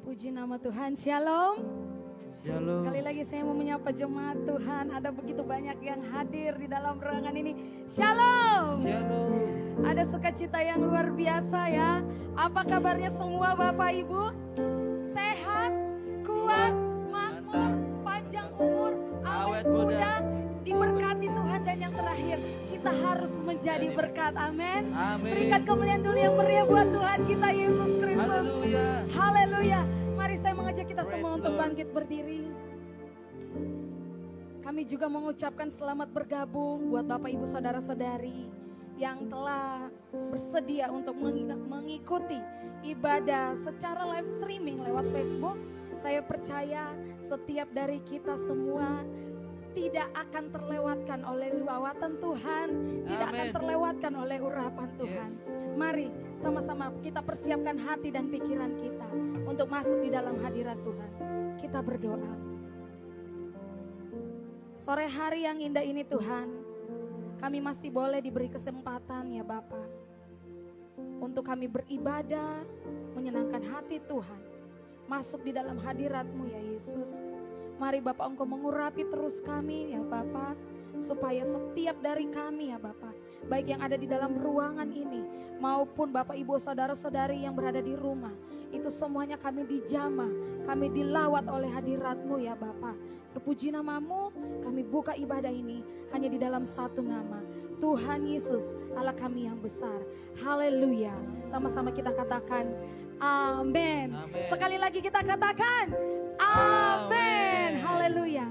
Puji nama Tuhan, Shalom. Shalom. Sekali lagi saya mau menyapa jemaat Tuhan. Ada begitu banyak yang hadir di dalam ruangan ini. Shalom. Shalom. Ada sukacita yang luar biasa ya. Apa kabarnya semua Bapak Ibu? Sehat, kuat, makmur, panjang umur, awet muda, diberkati Tuhan. Dan yang terakhir, kita harus menjadi berkat. Amin. Berikan kemuliaan dulu yang meriah buat Tuhan kita Yesus Kristus. Haleluya. Haleluya. Mari saya mengajak kita semua untuk bangkit berdiri. Kami juga mengucapkan selamat bergabung buat Bapak Ibu Saudara-saudari yang telah bersedia untuk mengikuti ibadah secara live streaming lewat Facebook. Saya percaya setiap dari kita semua tidak akan terlewatkan oleh lawatan Tuhan, tidak akan terlewatkan oleh urapan Tuhan. Mari sama-sama kita persiapkan hati dan pikiran kita untuk masuk di dalam hadirat Tuhan. Kita berdoa. Sore hari yang indah ini Tuhan, kami masih boleh diberi kesempatan ya Bapa, untuk kami beribadah, menyenangkan hati Tuhan, masuk di dalam hadirat-Mu ya Yesus. Mari Bapak Engkau mengurapi terus kami ya Bapak, supaya setiap dari kami ya Bapak, baik yang ada di dalam ruangan ini maupun Bapak Ibu Saudara-saudari yang berada di rumah, itu semuanya kami dijamah, kami dilawat oleh hadirat-Mu ya Bapak. Terpuji nama-Mu, kami buka ibadah ini hanya di dalam satu nama, Tuhan Yesus Allah kami yang besar. Haleluya. Sama-sama kita katakan amin. Sekali lagi kita katakan amin. Haleluya.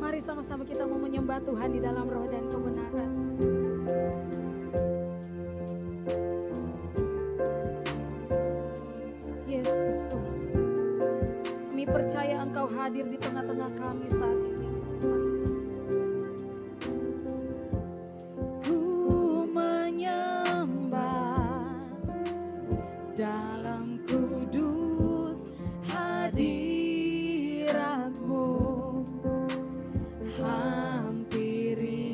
Mari sama-sama kita mau menyembah Tuhan di dalam roh dan kebenaran. Yesus Tuhan, kami percaya Engkau hadir di tengah-tengah kami saat ini. Ku menyembah dalam kudus hadirat-Mu, hampiri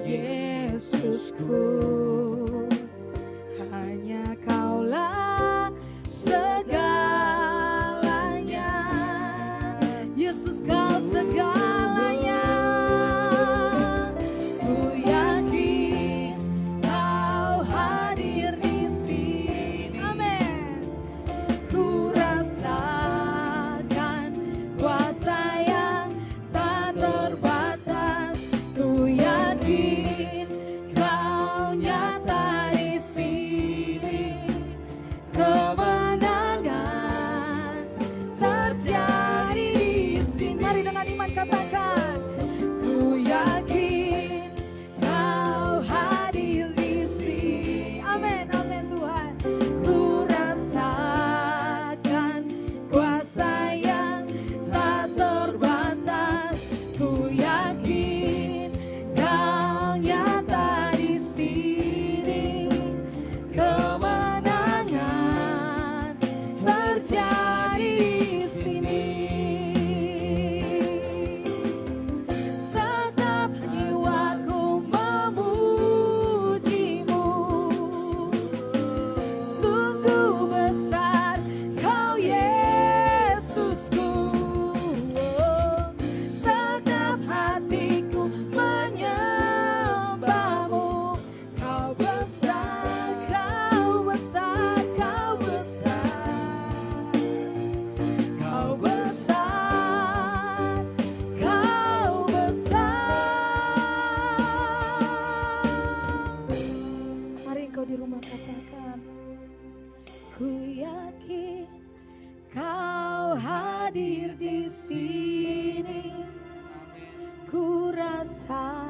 Yesusku, hanya Kaulah segalanya. Yesus, Kau segalanya. Ku yakin Kau hadir di sini. Amin. Ku rasakan kuasa yang tak terbatas. Ku yakin Kau nyata di sini. Kemenangan terjadi di sini. Mari dengan iman katakan, ku yakin Kau hadir di sini. Amin, amin Tuhan. Ku rasakan kuasa yang tak terbatas. Ku yakin Kau nyata di sini. Kemenangan terjadi di sini. Tetap jiwaku memujimu. Sungguh besar Kau Yesusku. Tetap hatiku menyembahmu. Kau besar, Kau besar, Kau besar. Kau besar, Kau besar. Mari engkau di rumah katakan, ku yakin Kau hadir di sini. Ku rasakan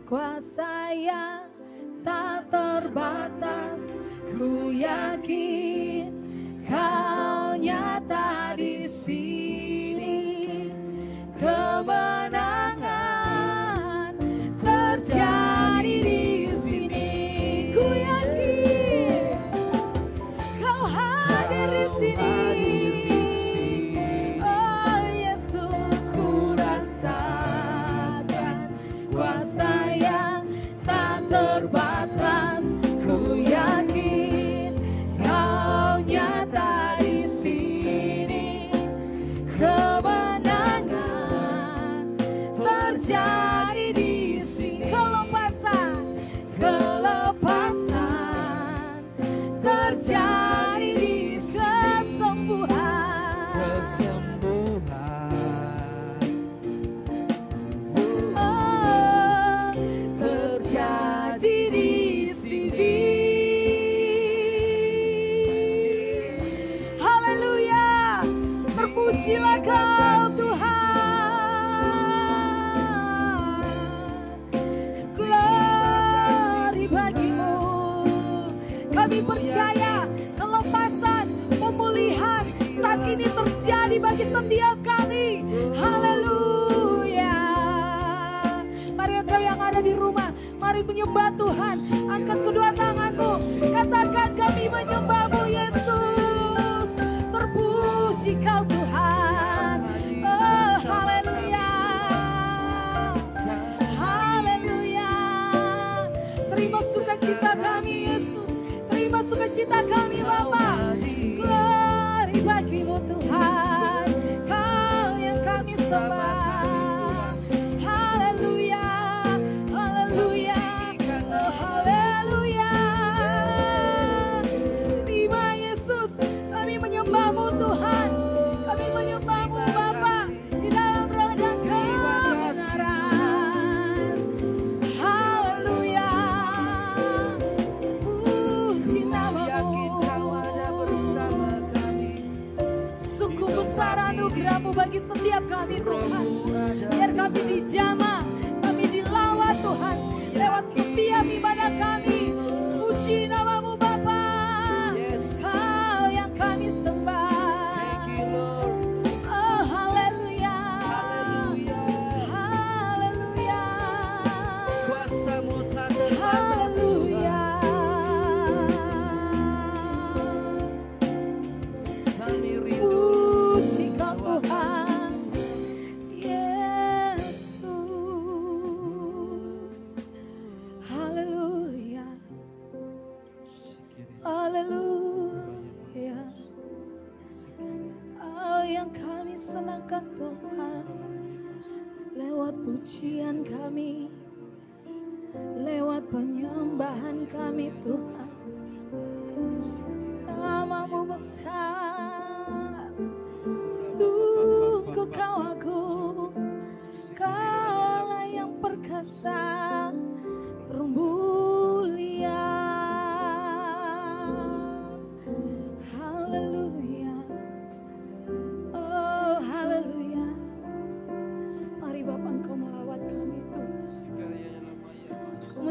kuasa yang tak terbatas. Ku yakin Kau nyata di sini. Kemenangan terjadi di sini. Ku yakin Kau hadir di sini. Oh Yesus, ku rasakan kuasa yang tak terbatas. Ku yakin Kau nyata di sini. Kemenangan terjadi di sini. Kelepasan terjadi di kesembuhan. Oh, terjadi di sini. Haleluya, terpujilah Kau Tuhan. Glory bagimu. Kami percaya kelepasan, pemulihan saat ini terjadi bagi setiap kami. Haleluya. Mari engkau yang ada di rumah, mari menyembah Tuhan. Angkat kedua tanganmu, katakan, kami menyembahmu Yesus. Terpuji Kau Tuhan. Oh haleluya. Haleluya. Terima sukacita kami Yesus. Terima sukacita kami Bapa. Glory bagimu Tuhan. Kau yang kami sembah. Haleluya. Haleluya. Oh haleluya. Terima Yesus. Kami menyembahmu Tuhan. Kami menyembahmu Bapa di dalam roh dan kebenaran. Haleluya. Puji namamu. Sungguh besar anugerah-Mu bagi setiap kami Tuhan. Biar kami dijamah, kami dilawat Tuhan lewat setiap ibadah kami. Puji namamu Bapa. Kau yang kami sembah. Oh haleluya. Haleluya. Kuasa-Mu tak terbatas. Haleluya. Kami rindu Puji Kau Tuhan Yesus.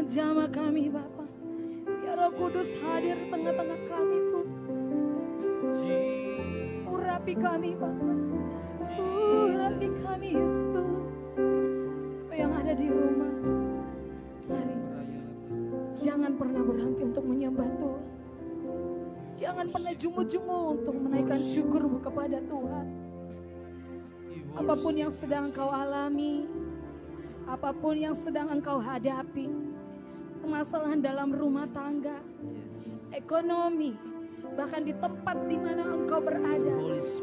menjamah kami Bapa. Biar Roh Kudus hadir di tengah-tengah kami Tuhan. Urapi kami Bapa. Urapi kami Yesus. Kau yang ada di rumah, mari. Jangan pernah berhenti untuk menyembah Tuhan. Jangan pernah jumu-jumu untuk menaikkan syukurmu kepada Tuhan. Apapun yang sedang engkau alami, apapun yang sedang engkau hadapi, permasalahan dalam rumah tangga, ekonomi, bahkan di tempat di mana engkau berada,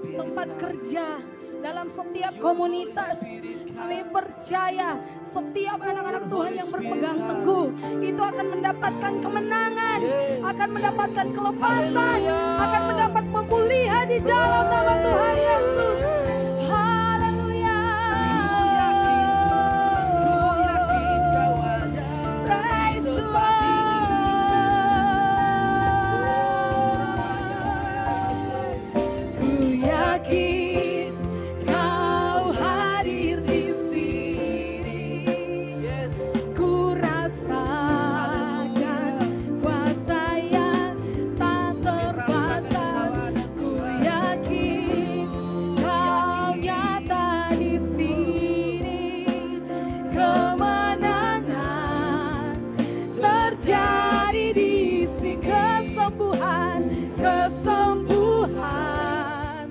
tempat kerja, dalam setiap komunitas, kami percaya setiap anak-anak Tuhan yang berpegang teguh itu akan mendapatkan kemenangan, akan mendapatkan kelepasan, akan mendapat pemulihan di dalam nama Tuhan Yesus. Haleluya. Praise the Lord. Ku yakin Kau hadir di sini. Ku rasakan kuasa yang tak terbatas. Ku yakin Kau nyata di sini. Kemenangan terjadi di sini. Kesembuhan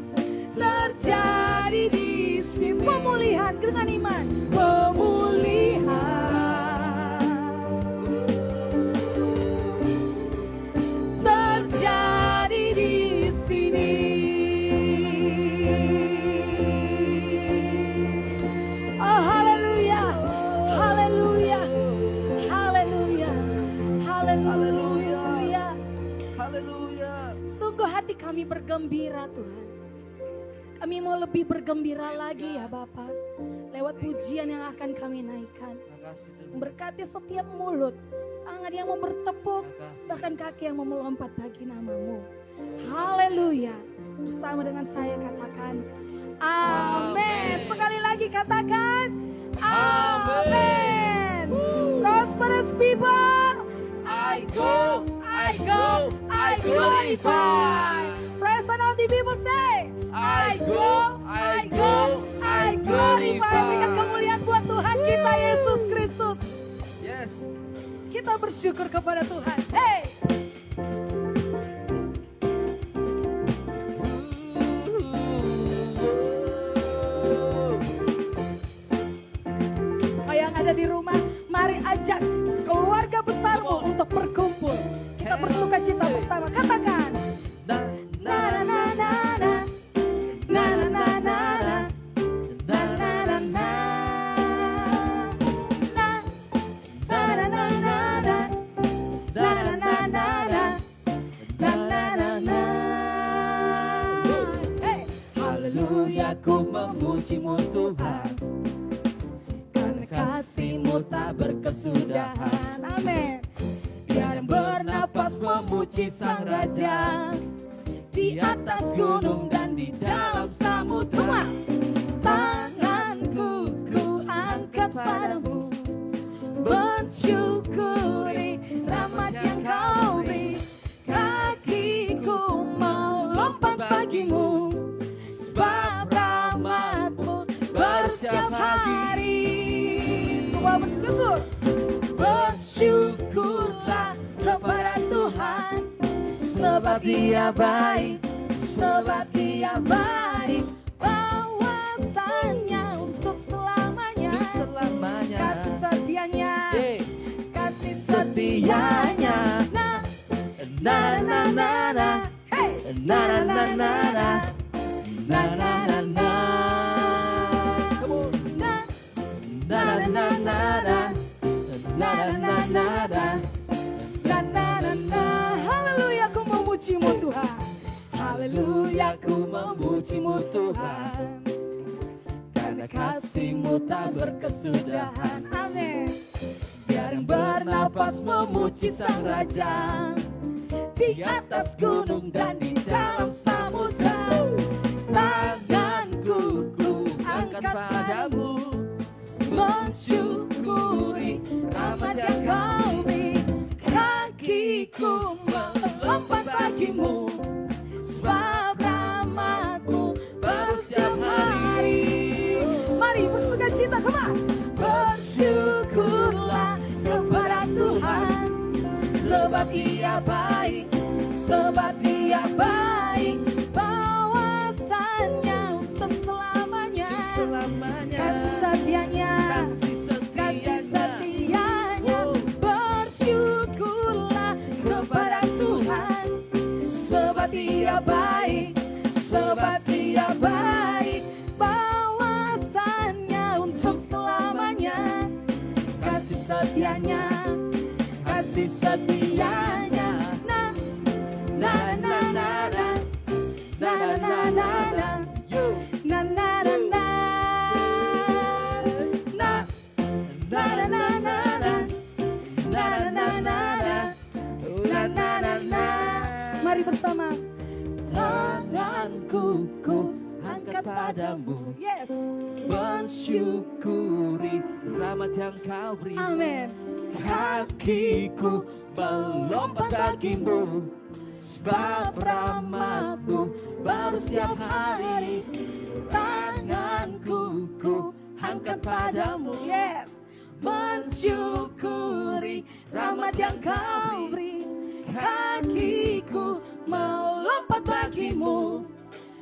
terjadi di sini. Pemulihan dengan iman. Pemulihan terjadi di sini. Oh haleluya, haleluya, haleluya, haleluya. Haleluya. Sungguh hati kami bergembira Tuhan. Kami mau lebih bergembira lagi ya Bapa, lewat pujian yang akan kami naikkan. Memberkati setiap mulut, tangan yang mau bertepuk, bahkan kaki yang mau melompat bagi nama-Mu. Haleluya. Bersama dengan saya katakan amin. Sekali lagi katakan amin. Prosperous people, I go, I go, I glorify. Praise and all the people say I go, I go, I glorify. Berikan kemuliaan buat Tuhan kita Yesus Kristus. Yes. Kita bersyukur kepada Tuhan. Hey. Oh yang ada di rumah, mari ajak keluarga besarmu untuk berkumpul. Kita bersuka cita bersama. Katakan. Na na na na na. Na na na na na. Na na na na. Na na na na na. Na na na na na. Na na na na. Hey. Haleluya, ku memuji-Mu Tuhan, karena kasih-Mu tak berkesudahan. Amin. Biar bernafas memuji Sang Raja, di atas gunung dan di dalam samudra. Semua. Tanganku ku angkat padamu, bersyukuri rahmat yang Kau beri. Kakiku melompat bagimu, sebab rahmat-Mu bersetiap hari. Semua bersyukur. Bersyukurlah kepada Tuhan, sebab Dia baik, sebab Dia baik. Bahwasanya untuk selamanya, kasih setianya, kasih setianya. Na na na na, hey, na na na na na, na na na na, na na na na na. Na na na na na, na na na na. Haleluya, ku memuji-Mu Tuhan. Haleluya, ku memuji-Mu Tuhan, karena kasih-Mu tak berkesudahan. Amin. Biar yang bernapas memuji Sang Raja, di atas gunung dan di dalam samudra. Tanganku ku angkat padamu, mensyukuri rahmat yang Kau kakiku melompat bagimu, sebab rahmat-Mu baru setiap hari. Mari bersukacita, come on. Bersyukurlah kepada Tuhan, sebab Dia baik, sebab Dia baik. Bahwasannya untuk selamanya, kasih setianya, kasih setianya. Bersyukurlah kepada Tuhan, Sebab Dia baik, sebab Dia baik. bahwasannya untuk selamanya, Kasih setianya, kasih setianya. na Na na na na, na na na na na. Yo, na na na na na na na na na na, na na na na na, na na na na. Mari bersama. Tanganku ku angkat padamu, Yes. bersyukuri rahmat yang Kau beri. Amin. Kakiku melompat bagimu, sebab rahmat-Mu baru setiap hari. Tanganku ku angkat padamu, Yes. mensyukuri rahmat yang Kau beri. Kakiku melompat bagimu,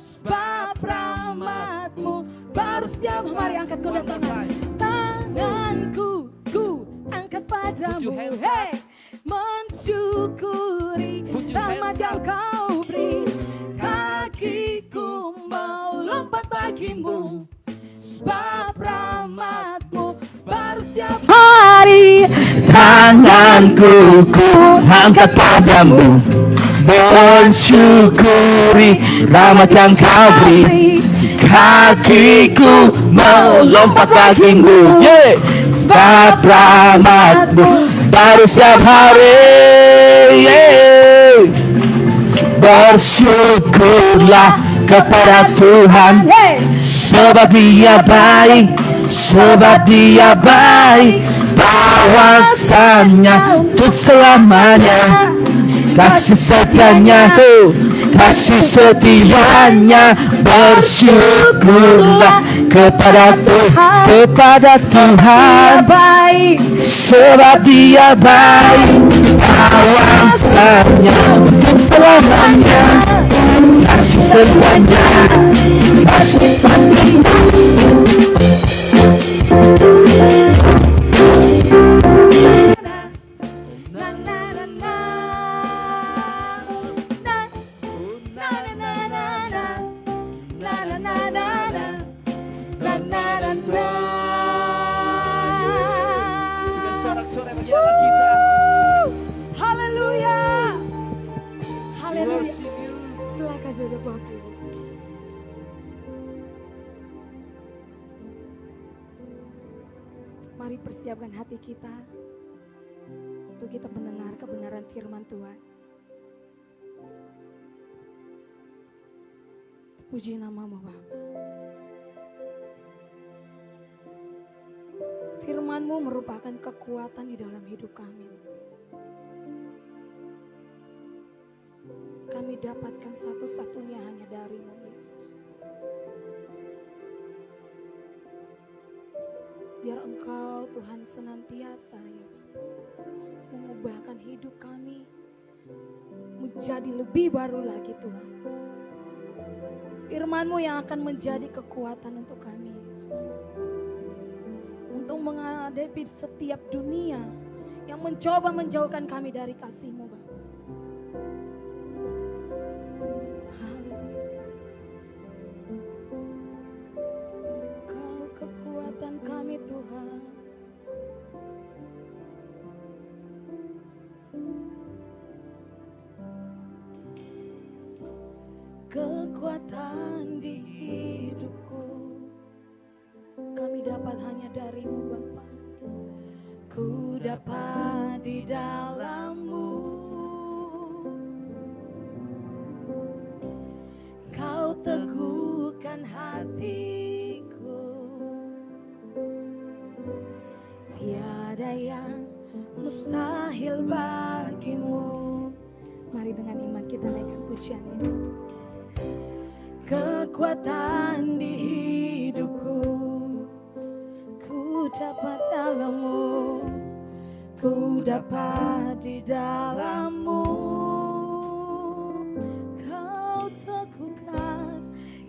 sebab rahmat-Mu baru setiap hari. Mari angkat kedua tangan. Tanganku ku angkat padamu. Put your hands up. Hey, mensyukuri Put your rahmat hands yang up. Kau beri. Kakiku melompat bagimu, sebab rahmat-Mu baru setiap Hari tanganku ku angkat padamu, bersyukuri rahmat yang Kau beri. Kakiku melompat bagimu, sebab rahmat-Mu baru setiap hari. Bersyukurlah kepada Tuhan, Hey, sebab Dia baik, sebab Dia baik. Bahwasannya untuk selamanya, kasih setianya, kasih setianya. Bersyukurlah kepada Tuhan, baik. sebab Dia baik. Bahwasannya untuk selamanya, kasih setianya, kasih setianya. Na na na na. Na na na na na. Na na na na na. Na na na na. Dengan sorak-sorai bagi Allah kita. Haleluya. Haleluya. Worship you. Silakan duduk Bapak Ibu. Mari persiapkan hati kita untuk kita mendengar kebenaran firman Tuhan. Puji namamu Bapa. Firman-Mu merupakan kekuatan di dalam hidup kami. Kami dapatkan satu-satunya hanya dari-Mu, Yesus. Biar Engkau Tuhan senantiasa ya Bapa, mengubahkan hidup kami menjadi lebih baru lagi Tuhan. Firman-Mu yang akan menjadi kekuatan untuk kami Yesus, untuk menghadapi setiap dunia yang mencoba menjauhkan kami dari kasih-Mu Bapa. Haleluya. Engkau kekuatan kami Tuhan. Kekuatan di hidupku kami dapat hanya dari-Mu Bapa. Ku dapat di dalam-Mu. Kau teguhkan hatiku. Tiada yang mustahil bagi-Mu. dengan iman kita naikkan pujian ini. Kekuatan di hidupku ku dapat dalam-Mu, ku dapat di dalam-Mu.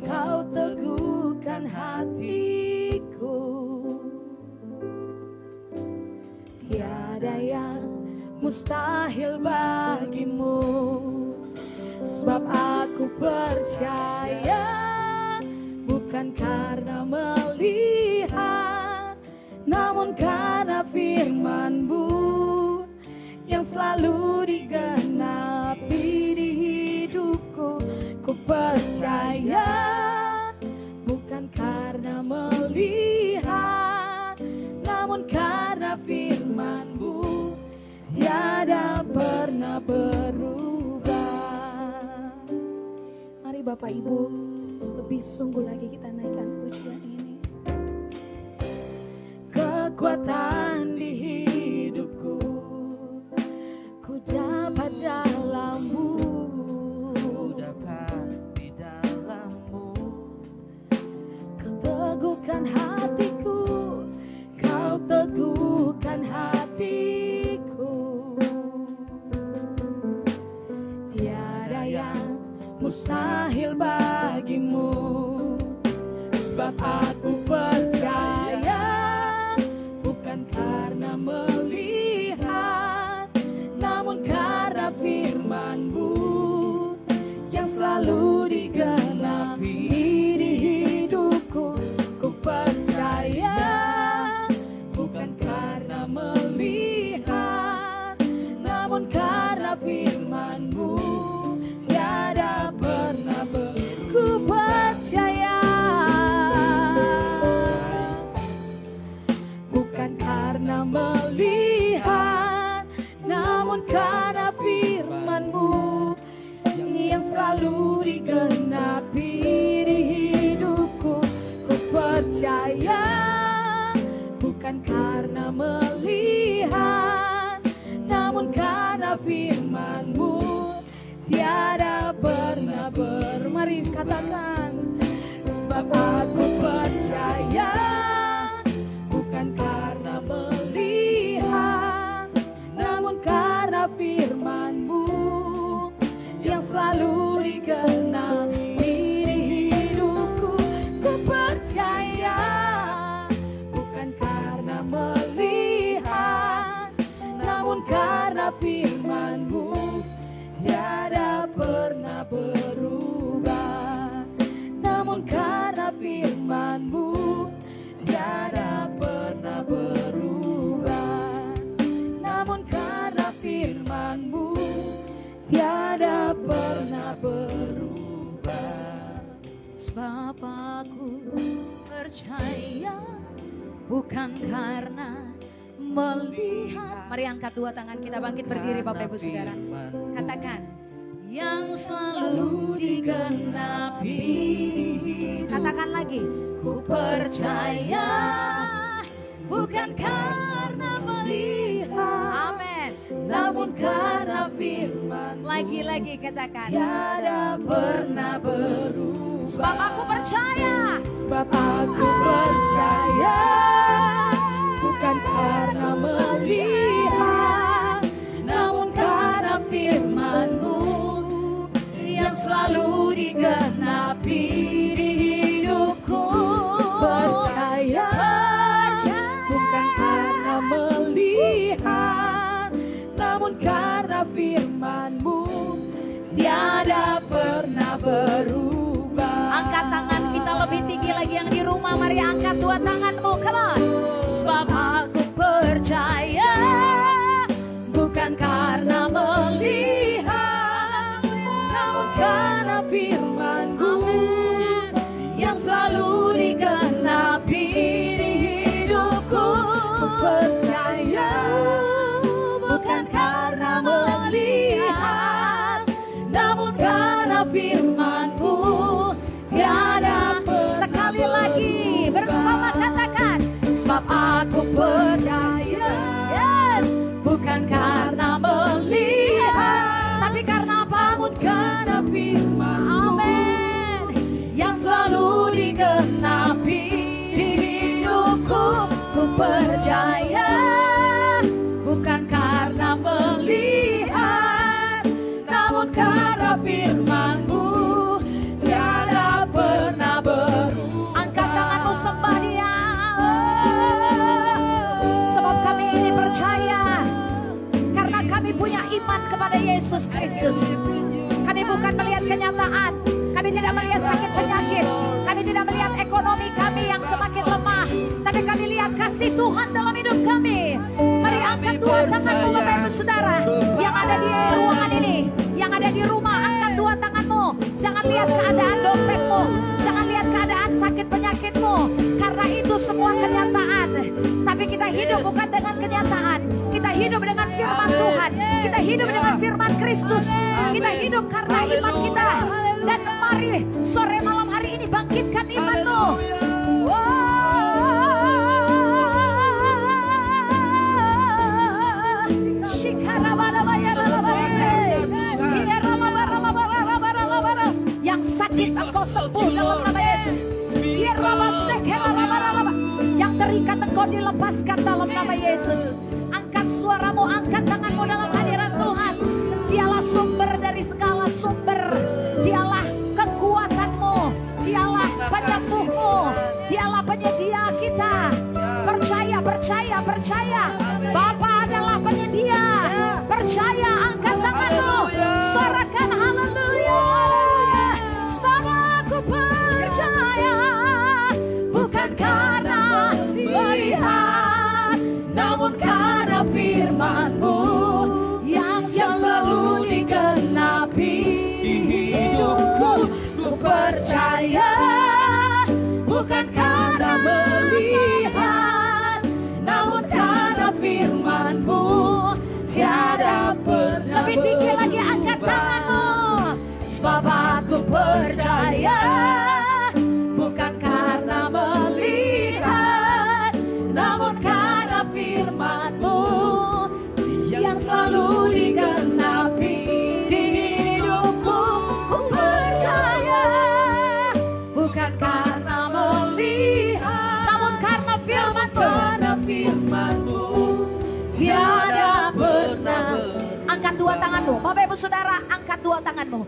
Kau teguhkan hatiku, tiada yang mustahil bagimu, sebab aku percaya bukan karena melihat, namun karena firman-Mu yang selalu digenapi di hidupku. Ku percaya bukan karena melihat, namun karena firman-Mu tiada pernah berubah. Mari Bapak Ibu lebih sungguh lagi kita naikkan pujian ini. Kekuatan di hidupku ku dapat dalam-Mu, teguhkan hatiku, Kau teguhkan hatiku, tiada yang mustahil bagimu, sebab aku percaya bukan karena melihat, namun karena firman-Mu yang selalu digenapi di hidupku. Ku percaya bukan karena melihat, namun karena firman-Mu tiada pernah ku percaya bukan karena melihat, namun karena firman-Mu yang selalu digenapi di hidupku. Ku percaya bukan karena melihat, namun karena firman-Mu tiada pernah Mari katakan, sebab aku percaya bukan karena melihat, namun karena firman-Mu yang selalu digenapi di hidupku. Ku percaya bukan karena melihat, namun karena firman-Mu tiada pernah berubah, namun karena firman-Mu tiada pernah berubah, namun karena firman-Mu tiada pernah berubah. Sebab aku percaya bukan karena melihat. Mari angkat dua tangan kita, bangkit berdiri Bapak Ibu Saudara. Katakan, yang selalu digenapi. Katakan lagi, ku percaya bukan karena melihat, amin, namun karena firman. Lagi-lagi katakan, tiada pernah berubah. sebab aku percaya, Sebab aku percaya bukan karena melihat, namun karena firman-Mu yang selalu digenapi di hidupku. Percaya bukan karena melihat, namun karena firman-Mu tiada pernah berubah. angkat tangan kita lebih tinggi lagi yang di rumah. Mari angkat dua tanganmu, come on. Sebab aku percaya bukan karena melihat, namun karena firman-Mu yang selalu digenapi di hidupku. Ku percaya bukan karena melihat, namun karena firman-Mu tiada pernah. Sekali lagi bersama katakan, Sebab aku percaya firman-Mu, amin, yang selalu digenapi di hidupku. Ku percaya bukan karena melihat, namun karena firman-Mu tiada pernah berubah. Angkat tanganmu, sembah Dia. Sebab kami ini percaya, karena kami punya iman kepada Yesus Kristus. Kami bukan melihat kenyataan, kami tidak melihat sakit penyakit, kami tidak melihat ekonomi kami yang semakin lemah, tapi kami lihat kasih Tuhan dalam hidup kami. Mari angkat dua tanganmu Bapak Ibu Saudara yang ada di ruangan ini, yang ada di rumah, angkat dua tanganmu. Jangan lihat keadaan dompetmu, jangan lihat keadaan sakit penyakitmu, karena itu semua kenyataan. Tapi kita hidup bukan dengan kenyataan, kita hidup dengan firman Tuhan, kita hidup dengan firman Kristus, kita hidup karena iman kita. Dan mari sore malam hari ini bangkitkan imanmu. Yang sakit engkau sembuh dalam nama Yesus. Yang terikat engkau dilepaskan dalam nama Yesus. Angkat suaramu, angkat tanganmu dalam hadirat Tuhan. Dialah sumber dari segala sumber. Dialah kekuatanmu, dialah penyembuhmu, dialah penyedia kita. Percaya, percaya, percaya. Bapa adalah penyedia. Percaya, angkat tanganmu, sorakan haleluya. Sebab aku percaya, bukan karena melihat, namun karena firman-Mu yang selalu digenapi di hidupku. Ku percaya bukan karena melihat, namun karena firman-Mu tiada pernah. Lebih tinggi lagi angkat tanganmu. Sebab aku percaya bukan karena melihat, namun karena firman-Mu yang selalu digenapi di hidupku. Ku percaya bukan karena melihat, namun karena firman-Mu tiada pernah. Angkat dua tanganmu, Bapak Ibu Saudara, angkat dua tanganmu.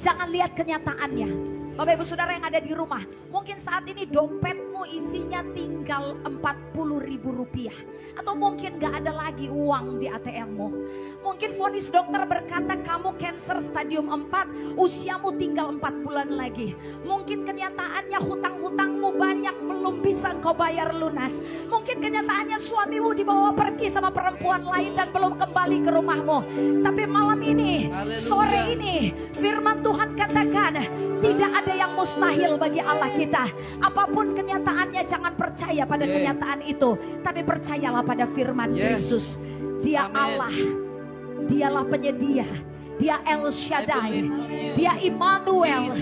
Jangan lihat kenyataannya. Bapak Ibu Saudara yang ada di rumah, mungkin saat ini dompetmu isinya tinggal 40.000 rupiah. Atau mungkin gak ada lagi uang di ATM-mu. Mungkin vonis dokter berkata kamu cancer stadium 4, usiamu tinggal 4 bulan lagi. Mungkin kenyataannya hutang-hutangmu banyak, belum bisa kau bayar lunas. Mungkin kenyataannya suamimu dibawa pergi sama perempuan lain dan belum kembali ke rumahmu. Tapi malam ini, sore ini, firman Tuhan katakan, tidak ada yang mustahil bagi Allah kita. Apapun kenyataannya, jangan percaya pada kenyataan itu, tapi percayalah pada firman Kristus. Dia Allah, dialah penyedia, dia El Shaddai, dia Immanuel,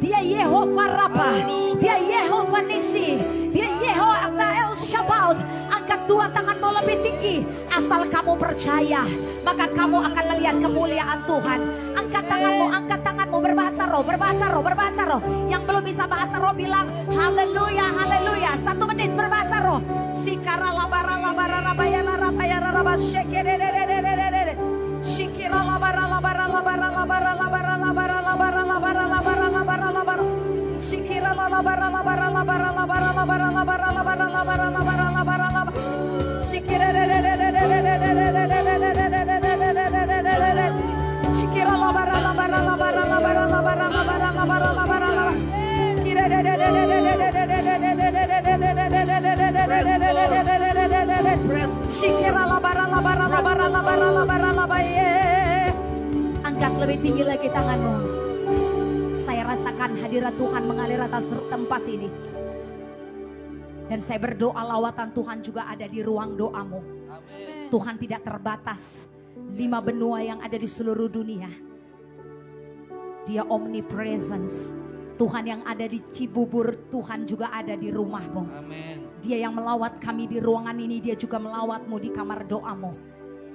dia Yehova Rafa, dia Yehova Nisi, dia Yehova El Shabbat. Angkat dua tanganmu lebih tinggi. Asal kamu percaya, maka kamu akan melihat kemuliaan Tuhan. Angkat tanganmu, angkat tanganmu, berbahasa roh, berbahasa roh, berbahasa roh. Yang belum bisa bahasa roh bilang haleluya, haleluya. 1 menit berbahasa roh. Sikara labara labara rabaya rabaya rabaya shekere. Shikira labara labara labara labara labara labara labara labara labara labara labara. Shikira labara labara labara labara labara labara labara labara labara labara labara. Shikira Shikira labara labara labara labara labara labara labara labara labara. Shikira labara labara labara labara labara labara. Angkat lebih tinggi lagi tanganmu. Saya rasakan hadirat Tuhan mengalir atas tempat ini. Dan saya berdoa lawatan Tuhan juga ada di ruang doamu. Amen. Tuhan tidak terbatas. 5 benua yang ada di seluruh dunia. Dia omnipresence. Tuhan yang ada di Cibubur, Tuhan juga ada di rumahmu. Amen. Dia yang melawat kami di ruangan ini, dia juga melawatmu di kamar doamu.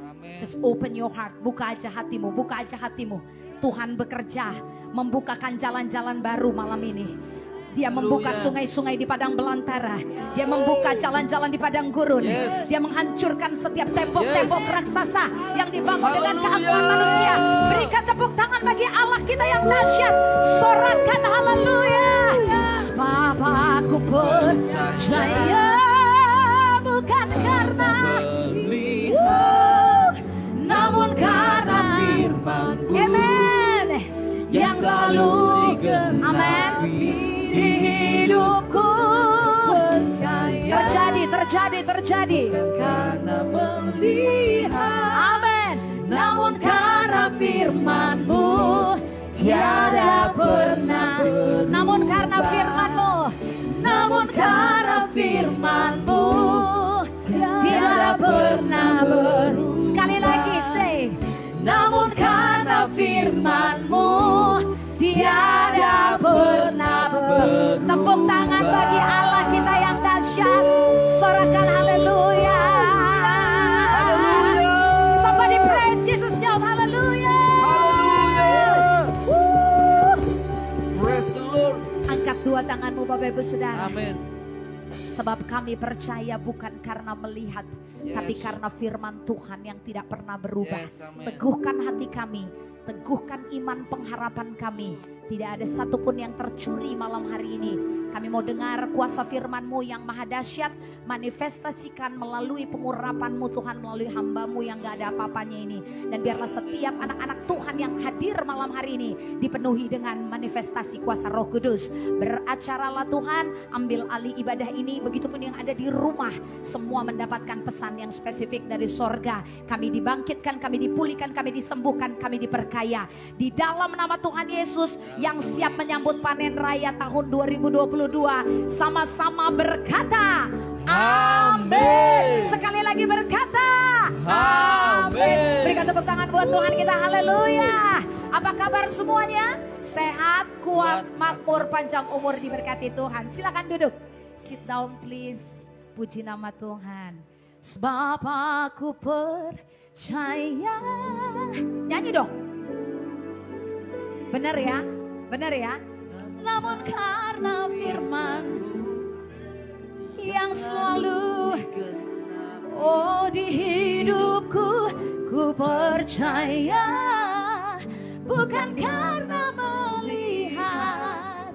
Amen. Just open your heart, buka aja hatimu, buka aja hatimu. Tuhan bekerja, membukakan jalan-jalan baru malam ini. Dia membuka sungai-sungai di padang belantara. Dia membuka jalan-jalan di padang gurun. Dia menghancurkan setiap tembok-tembok raksasa yang dibangun dengan keangkuhan manusia. Berikan tepuk tangan bagi Allah kita yang dahsyat. Sorakan haleluya. Sebab aku percaya bukan karena namun karena firman-Mu. Amen. Yang selalu amen di hidupku terjadi karena melihat, amin, namun karena firman-Mu tiada pernah, namun karena firman-Mu, namun karena firman-Mu tiada pernah sekali lagi say, namun karena firman-Mu tiada pernah tepuk tangan bagi Allah kita yang dahsyat. Sorakan haleluya. Somebody praise Jesus, shout haleluya. Praise the Lord. Angkat dua tanganmu Bapak Ibu Saudara. Amin. Sebab kami percaya bukan karena melihat, tapi karena firman Tuhan yang tidak pernah berubah. Teguhkan hati kami, teguhkan iman pengharapan kami. Tidak ada satupun yang tercuri malam hari ini. Kami mau dengar kuasa firman-Mu yang maha dahsyat, manifestasikan melalui pengurapan-Mu Tuhan, melalui hamba-Mu yang gak ada apa-apanya ini. Dan biarlah setiap anak-anak Tuhan yang hadir malam hari ini dipenuhi dengan manifestasi kuasa Roh Kudus. Beracaralah Tuhan, ambil alih ibadah ini, begitupun yang ada di rumah. Semua mendapatkan pesan yang spesifik dari sorga. Kami dibangkitkan, kami dipulihkan, kami disembuhkan, kami diperkaya. Di dalam nama Tuhan Yesus yang siap menyambut panen raya tahun 2022, sama-sama berkata amin. Sekali lagi berkata amin. Berikan tepuk tangan buat Tuhan kita, haleluya. Apa kabar semuanya? Sehat, kuat, makmur, panjang umur, diberkati Tuhan. Silakan duduk. Sit down please. Puji nama Tuhan. Sebab aku percaya. Nyanyi dong. Bener ya? Bener ya? Namun karena firman yang selalu di hidupku, ku percaya bukan karena melihat,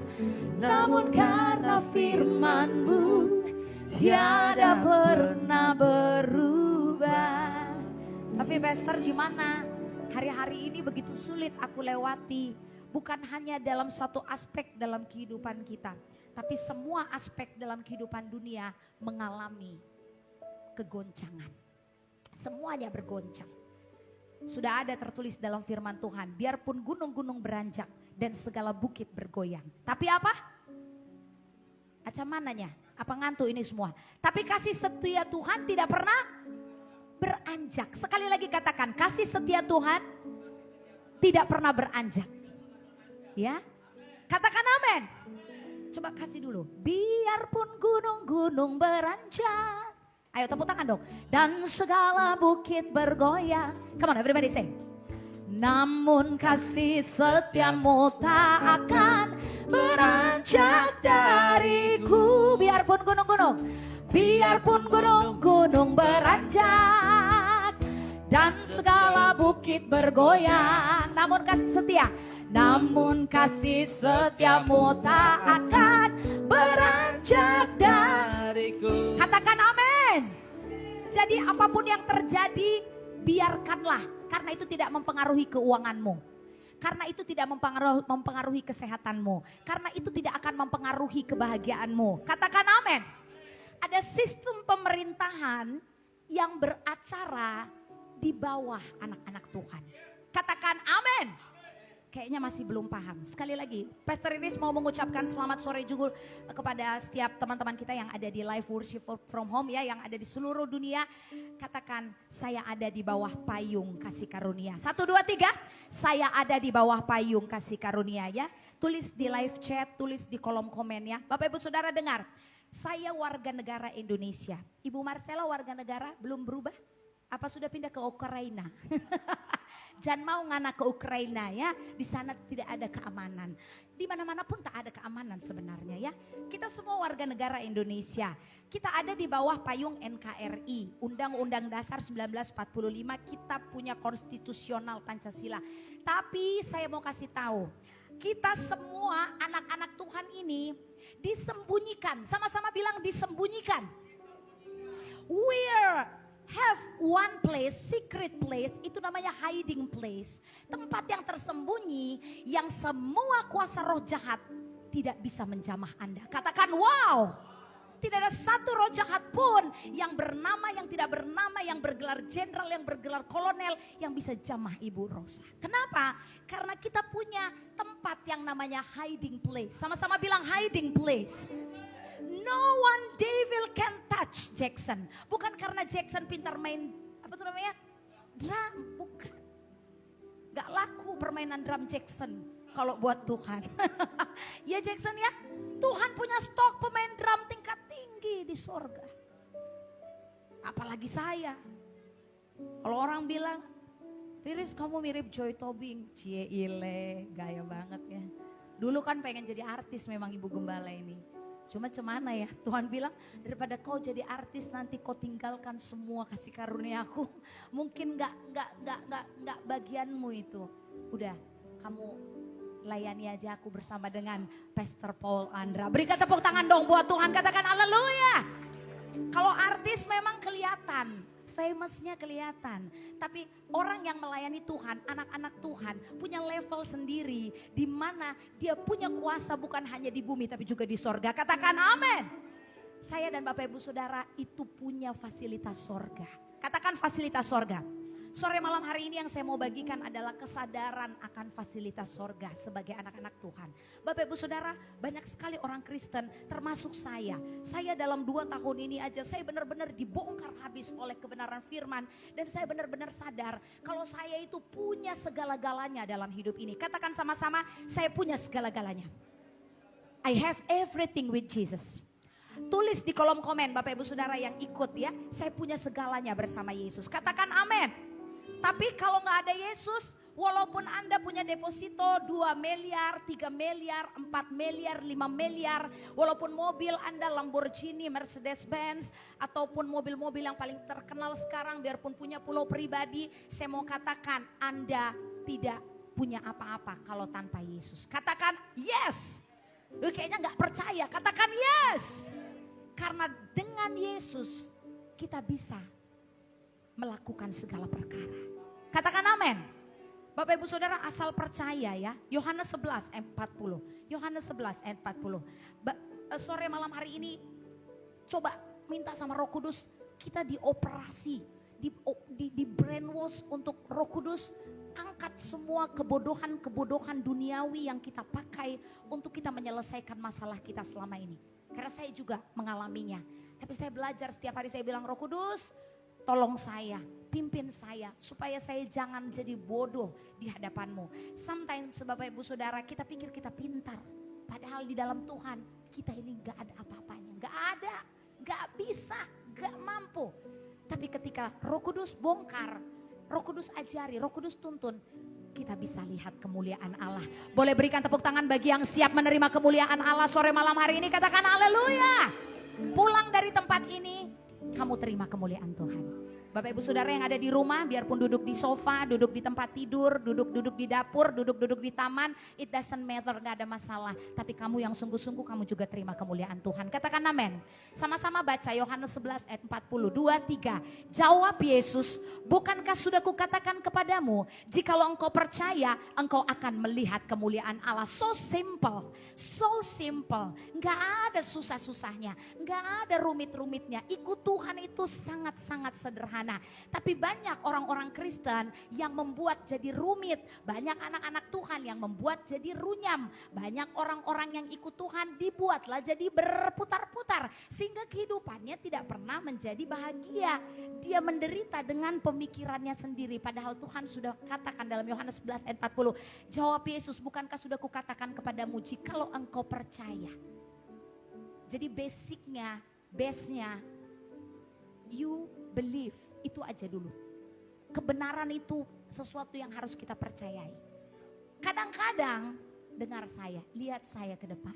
namun karena firman-Mu tiada pernah berubah. Tapi Pastor, gimana? Hari-hari ini begitu sulit aku lewati. Bukan hanya dalam satu aspek dalam kehidupan kita, tapi semua aspek dalam kehidupan dunia mengalami kegoncangan. Semuanya bergoncang. Sudah ada tertulis dalam firman Tuhan, biarpun gunung-gunung beranjak dan segala bukit bergoyang. Tapi apa? Acamananya, apa ngantuk ini semua? Tapi kasih setia Tuhan tidak pernah beranjak. Sekali lagi katakan, kasih setia Tuhan tidak pernah beranjak. Ya, katakan amin. Coba kasih dulu. Biarpun gunung-gunung beranjak. Ayo tepuk tangan dong. Dan segala bukit bergoyang. Come on everybody say. Namun kasih setiamu tak akan beranjak dariku. Biarpun gunung-gunung beranjak. Dan segala bukit bergoyang. Namun kasih setiamu tak akan beranjak dariku. Katakan amin. Jadi apapun yang terjadi, biarkanlah. Karena itu tidak mempengaruhi keuanganmu. Karena itu tidak mempengaruhi kesehatanmu. Karena itu tidak akan mempengaruhi kebahagiaanmu. Katakan amin. Ada sistem pemerintahan yang beracara di bawah anak-anak Tuhan. Katakan amin. Kayaknya masih belum paham. Sekali lagi, Pastor Iris mau mengucapkan selamat sore juga kepada setiap teman-teman kita yang ada di live worship from home ya, yang ada di seluruh dunia. Katakan, saya ada di bawah payung kasih karunia. 1, 2, 3, saya ada di bawah payung kasih karunia ya. Tulis di live chat, tulis di kolom komen ya. Bapak Ibu Saudara dengar, saya warga negara Indonesia. Ibu Marcella warga negara belum berubah? Apa sudah pindah ke Ukraina? Jangan mau ngana ke Ukraina ya. Di sana tidak ada keamanan. Di mana-mana pun tak ada keamanan sebenarnya ya. Kita semua warga negara Indonesia. Kita ada di bawah payung NKRI, Undang-Undang Dasar 1945. Kita punya konstitusional Pancasila. Tapi saya mau kasih tahu, kita semua anak-anak Tuhan ini disembunyikan. Sama-sama bilang disembunyikan. We have one place, secret place, itu namanya hiding place. Tempat yang tersembunyi, yang semua kuasa roh jahat tidak bisa menjamah Anda. Katakan wow. Tidak ada satu roh jahat pun yang bernama, yang tidak bernama, yang bergelar jenderal, yang bergelar kolonel, yang bisa jamah Ibu Rosa. Kenapa? Karena kita punya tempat yang namanya hiding place. Sama-sama bilang hiding place. No one devil can touch Jackson. Bukan karena Jackson pintar main, apa tuh namanya? Drum, bukan. Gak laku permainan drum Jackson kalau buat Tuhan. Ya Jackson ya, Tuhan punya stok pemain drum tingkat tinggi di sorga. Apalagi saya. Kalau orang bilang, Riris kamu mirip Joy Tobing. Cie ile, gaya banget ya. Dulu kan pengen jadi artis memang Ibu Gembala ini. Cuma cemana ya, Tuhan bilang daripada kau jadi artis nanti kau tinggalkan semua kasih karunia aku. Mungkin gak bagianmu itu. Udah, kamu layani aja aku bersama dengan Pastor Paul Andra. Berikan tepuk tangan dong buat Tuhan, katakan haleluya. Kalau artis memang kelihatan, famousnya kelihatan. Tapi orang yang melayani Tuhan, anak-anak Tuhan punya level sendiri. Di mana dia punya kuasa bukan hanya di bumi tapi juga di sorga. Katakan amin. Saya dan Bapak Ibu Saudara itu punya fasilitas sorga. Katakan fasilitas sorga. Sore malam hari ini yang saya mau bagikan adalah kesadaran akan fasilitas sorga sebagai anak-anak Tuhan. Bapak Ibu Saudara, banyak sekali orang Kristen termasuk saya. Saya dalam 2 tahun ini aja saya benar-benar dibongkar habis oleh kebenaran firman. Dan saya benar-benar sadar kalau saya itu punya segala-galanya dalam hidup ini. Katakan sama-sama, saya punya segala-galanya. I have everything with Jesus. Tulis di kolom komen Bapak Ibu Saudara yang ikut ya, saya punya segalanya bersama Yesus. Katakan amin. Tapi kalau nggak ada Yesus, walaupun Anda punya deposito 2 miliar, 3 miliar, 4 miliar, 5 miliar. Walaupun mobil Anda Lamborghini, Mercedes-Benz, ataupun mobil-mobil yang paling terkenal sekarang, biarpun punya pulau pribadi. Saya mau katakan Anda tidak punya apa-apa kalau tanpa Yesus. Katakan yes. Lu kayaknya nggak percaya, katakan yes. Karena dengan Yesus kita bisa melakukan segala perkara. Katakan amin. Bapak Ibu Saudara asal percaya ya. Yohanes 11 ayat 40. Yohanes 11 ayat 40. Sore malam hari ini coba minta sama Roh Kudus kita dioperasi, di brainwash untuk Roh Kudus angkat semua kebodohan-kebodohan duniawi yang kita pakai untuk kita menyelesaikan masalah kita selama ini. Karena saya juga mengalaminya. Tapi saya belajar setiap hari, saya bilang Roh Kudus tolong saya, pimpin saya supaya saya jangan jadi bodoh di hadapanmu. Sometimes Bapak Ibu Saudara kita pikir kita pintar. Padahal di dalam Tuhan kita ini gak ada apa-apanya. Gak ada, gak bisa, gak mampu. Tapi ketika Roh Kudus bongkar, Roh Kudus ajari, Roh Kudus tuntun, kita bisa lihat kemuliaan Allah. Boleh berikan tepuk tangan bagi yang siap menerima kemuliaan Allah sore malam hari ini. Katakan haleluya. Pulang dari tempat ini, kamu terima kemuliaan Tuhan. Bapak Ibu Saudara yang ada di rumah, biarpun duduk di sofa, duduk di tempat tidur, duduk di dapur, duduk di taman, it doesn't matter, gak ada masalah. Tapi kamu yang sungguh-sungguh kamu juga terima kemuliaan Tuhan. Katakan amin. Sama-sama baca Yohanes 11 ayat 40, 2, 3. Jawab Yesus, bukankah sudah kukatakan kepadamu, jikalau engkau percaya, engkau akan melihat kemuliaan Allah. So simple, so simple. Gak ada susah-susahnya, gak ada rumit-rumitnya. Ikut Tuhan itu sangat-sangat sederhana. Tapi banyak orang-orang Kristen yang membuat jadi rumit. Banyak anak-anak Tuhan yang membuat jadi runyam. Banyak orang-orang yang ikut Tuhan dibuatlah jadi berputar-putar. Sehingga kehidupannya tidak pernah menjadi bahagia. Dia menderita dengan pemikirannya sendiri. Padahal Tuhan sudah katakan dalam Yohanes 11 ayat 40. Jawab Yesus, bukankah sudah kukatakan kepadamu jikalau engkau percaya. Jadi base-nya, you believe. Itu aja dulu. kebenaran itu sesuatu yang harus kita percayai. Kadang-kadang dengar saya, lihat saya ke depan.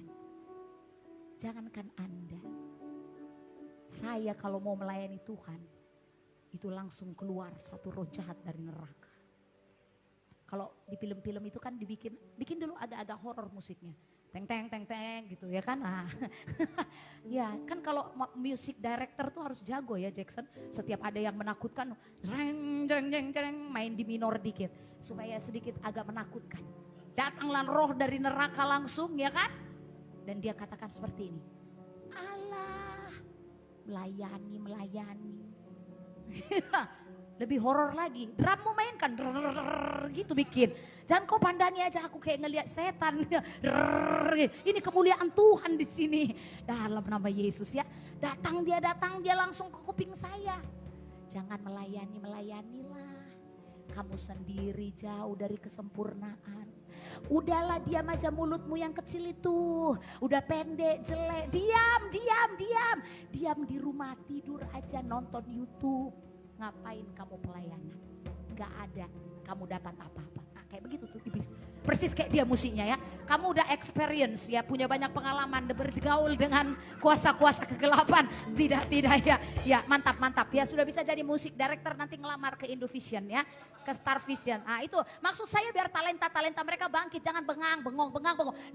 Jangankan Anda, saya kalau mau melayani Tuhan, itu langsung keluar satu roh jahat dari neraka. Kalau di film-film itu kan bikin dulu agak-agak horor musiknya. Teng teng teng teng gitu ya kan. Nah. Ya kan kalau music director tuh harus jago ya Jackson. Setiap ada yang menakutkan, jreng jreng jreng jreng, main di minor dikit supaya sedikit agak menakutkan. Datanglah roh dari neraka langsung ya kan. Dan dia katakan seperti ini. Allah, melayani. Lebih horor lagi, drummu mainkan, gitu bikin. Jangan kau pandangi aja aku kayak ngelihat setan. Ini kemuliaan Tuhan di sini. Dalam nama Yesus ya. Datang dia langsung ke kuping saya. Jangan melayanilah. Kamu sendiri jauh dari kesempurnaan. Udahlah diam aja mulutmu yang kecil itu. Udah pendek, jelek. Diam. Diam di rumah, tidur aja, nonton YouTube. Ngapain kamu pelayanan? Gak ada kamu dapat apa-apa. Nah, kayak begitu tuh iblis. Persis kayak dia musiknya ya. Kamu udah experience ya, punya banyak pengalaman bergaul dengan kuasa-kuasa kegelapan. Tidak ya. Ya, mantap. Ya sudah bisa jadi musik director nanti ngelamar ke Indovision ya, ke Star Vision. Nah, itu maksud saya biar talenta mereka bangkit, jangan bengong.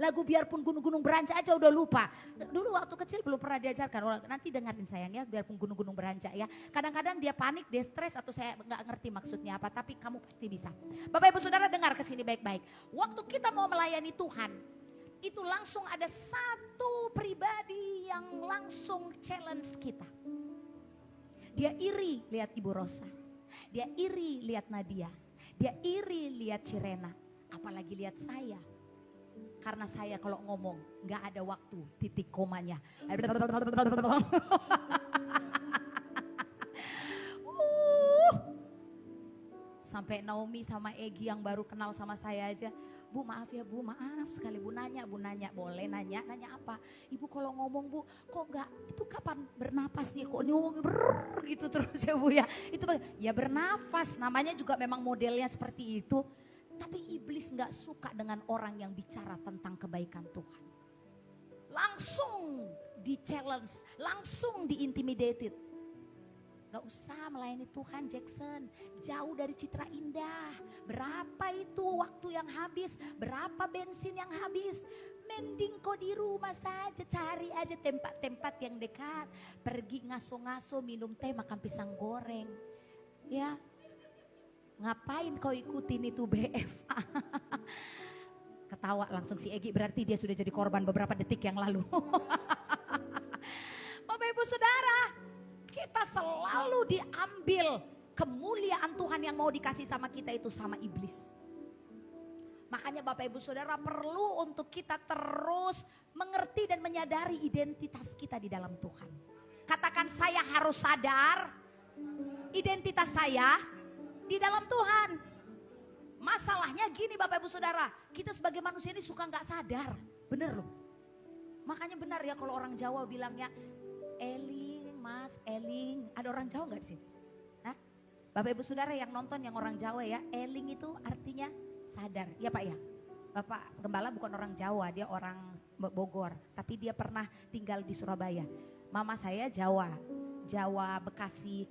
Lagu biarpun gunung-gunung beranjak aja udah lupa. Dulu waktu kecil belum pernah diajarkan. Nanti dengerin sayang ya, biarpun gunung-gunung beranjak ya. Kadang-kadang dia panik, dia stres atau saya nggak ngerti maksudnya apa, tapi kamu pasti bisa. Bapak Ibu Saudara dengar ke sini baik-baik. Waktu kita mau melayani Tuhan, itu langsung ada satu pribadi yang langsung challenge kita. Dia iri lihat Ibu Rosa. Dia iri lihat Nadia. Dia iri lihat Cirena. Apalagi lihat saya. Karena saya kalau ngomong gak ada waktu titik komanya. Sampai Naomi sama Egi yang baru kenal sama saya aja, Bu maaf ya Bu, maaf sekali Bu nanya, boleh nanya apa? Ibu kalau ngomong Bu, kok enggak, itu kapan bernapasnya kok ngomong gitu terus ya Bu ya. Itu ya bernafas, namanya juga memang modelnya seperti itu. Tapi iblis enggak suka dengan orang yang bicara tentang kebaikan Tuhan. Langsung di challenge, langsung di intimidated. Gak usah melayani Tuhan Jackson, jauh dari citra indah. Berapa itu waktu yang habis, berapa bensin yang habis. Mending kau di rumah saja, cari aja tempat-tempat yang dekat. Pergi ngaso-ngaso, minum teh, makan pisang goreng. Ya, ngapain kau ikutin itu BFA? Ketawa langsung si Egi, berarti dia sudah jadi korban beberapa detik yang lalu. Bapak Ibu Saudara, kita selalu diambil kemuliaan Tuhan yang mau dikasih sama kita itu sama iblis. Makanya Bapak Ibu Saudara perlu untuk kita terus mengerti dan menyadari identitas kita di dalam Tuhan. Katakan saya harus sadar identitas saya di dalam Tuhan. Masalahnya gini Bapak Ibu Saudara, kita sebagai manusia ini suka gak sadar. Bener loh. Makanya benar ya kalau orang Jawa bilangnya Mas, Eling, ada orang Jawa gak di sini? Hah? Bapak Ibu Saudara yang nonton yang orang Jawa ya, Eling itu artinya sadar, ya Pak ya? Bapak Gembala bukan orang Jawa, dia orang Bogor, tapi dia pernah tinggal di Surabaya. Mama saya Jawa Bekasi,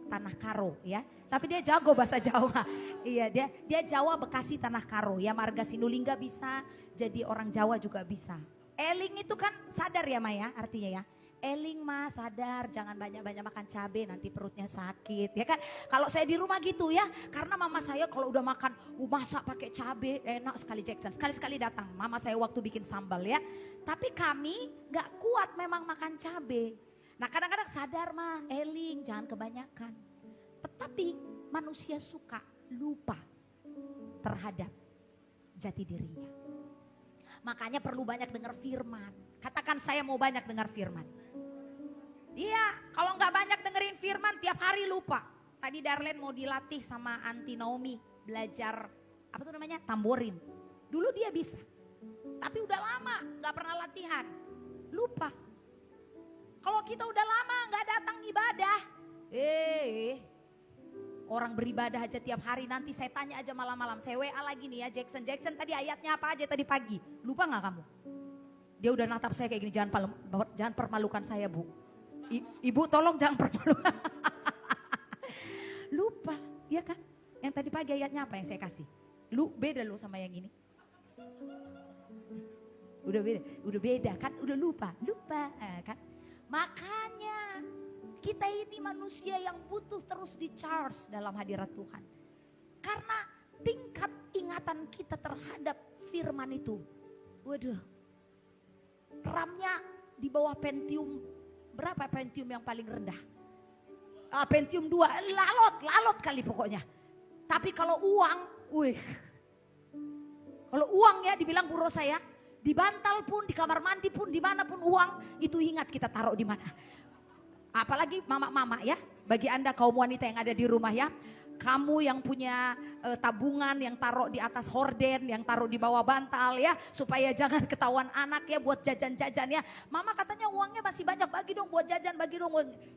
Tanah Karo ya, tapi dia jago bahasa Jawa. Iya, dia Jawa Bekasi Tanah Karo ya, marga Sinulinga bisa, jadi orang Jawa juga bisa. Eling itu kan sadar ya Maya artinya ya. Eling Mas sadar, jangan banyak-banyak makan cabai nanti perutnya sakit ya kan. Kalau saya di rumah gitu ya, karena mama saya kalau udah makan masak pakai cabai enak sekali Jackson. Sekali-sekali datang mama saya waktu bikin sambal ya. Tapi kami gak kuat memang makan cabai. Nah kadang-kadang sadar mah Eling jangan kebanyakan. Tetapi manusia suka lupa terhadap jati dirinya. Makanya perlu banyak dengar firman. Katakan saya mau banyak dengar firman. Iya, kalau nggak banyak dengerin firman tiap hari lupa. Tadi Darlene mau dilatih sama Aunty Naomi belajar apa tuh namanya tamborin. Dulu dia bisa, tapi udah lama nggak pernah latihan, lupa. Kalau kita udah lama nggak datang ibadah, Orang beribadah aja tiap hari, nanti saya tanya aja malam-malam. Saya WA lagi nih ya, Jackson tadi ayatnya apa aja tadi pagi? Lupa gak kamu? Dia udah natap saya kayak gini, jangan permalukan saya Bu. Ibu tolong jangan permalukan. Lupa, ya kan? Yang tadi pagi ayatnya apa yang saya kasih? Beda lo sama yang ini. Udah beda kan, udah lupa kan. Makanya kita ini manusia yang butuh terus di-charge dalam hadirat Tuhan. Karena tingkat ingatan kita terhadap firman itu, waduh, RAM-nya di bawah Pentium. Berapa Pentium yang paling rendah? Pentium 2, lalot kali pokoknya. Tapi kalau uang, kalau uang ya dibilang guru saya, di bantal pun, di kamar mandi pun, dimanapun uang, itu ingat kita taruh di mana. Apalagi mama-mama ya, bagi Anda kaum wanita yang ada di rumah ya, kamu yang punya tabungan yang taruh di atas horden, yang taruh di bawah bantal ya, supaya jangan ketahuan anak ya buat jajan-jajan ya. Mama katanya uangnya masih banyak, bagi dong buat jajan, bagi dong.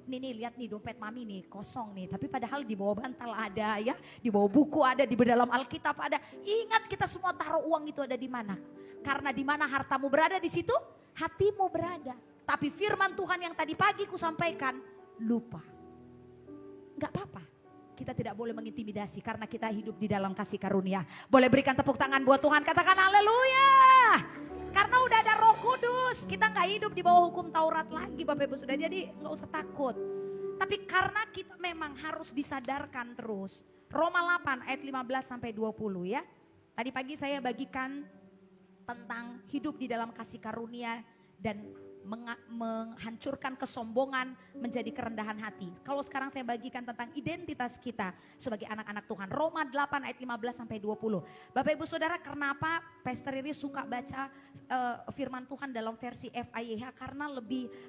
Nih lihat nih dompet mami nih kosong nih, tapi padahal di bawah bantal ada ya, di bawah buku ada, di dalam Alkitab ada. Ingat kita semua taruh uang itu ada di mana. Karena di mana hartamu berada, di situ hatimu berada. Tapi firman Tuhan yang tadi pagi ku sampaikan, lupa. Enggak apa-apa. Kita tidak boleh mengintimidasi karena kita hidup di dalam kasih karunia. Boleh berikan tepuk tangan buat Tuhan, katakan haleluya. Karena udah ada Roh Kudus, kita enggak hidup di bawah hukum Taurat lagi Bapak Ibu sudah. Jadi enggak usah takut. Tapi karena kita memang harus disadarkan terus. Roma 8 ayat 15 sampai 20 ya. Tadi pagi saya bagikan tentang hidup di dalam kasih karunia dan menghancurkan kesombongan menjadi kerendahan hati. Kalau sekarang saya bagikan tentang identitas kita sebagai anak-anak Tuhan. Roma 8 ayat 15 sampai 20. Bapak Ibu Saudara, kenapa Pastor Riri suka baca firman Tuhan dalam versi FIYH? Karena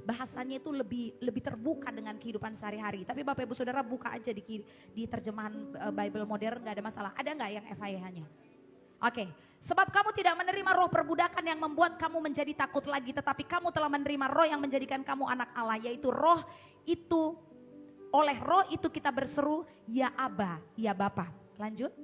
bahasanya itu lebih terbuka dengan kehidupan sehari-hari. Tapi Bapak Ibu Saudara buka aja di terjemahan Bible modern, gak ada masalah. Ada gak yang FIYH-nya? Oke, sebab kamu tidak menerima roh perbudakan yang membuat kamu menjadi takut lagi, tetapi kamu telah menerima roh yang menjadikan kamu anak Allah, yaitu roh itu, oleh roh itu kita berseru, ya Aba, ya Bapa. Lanjut.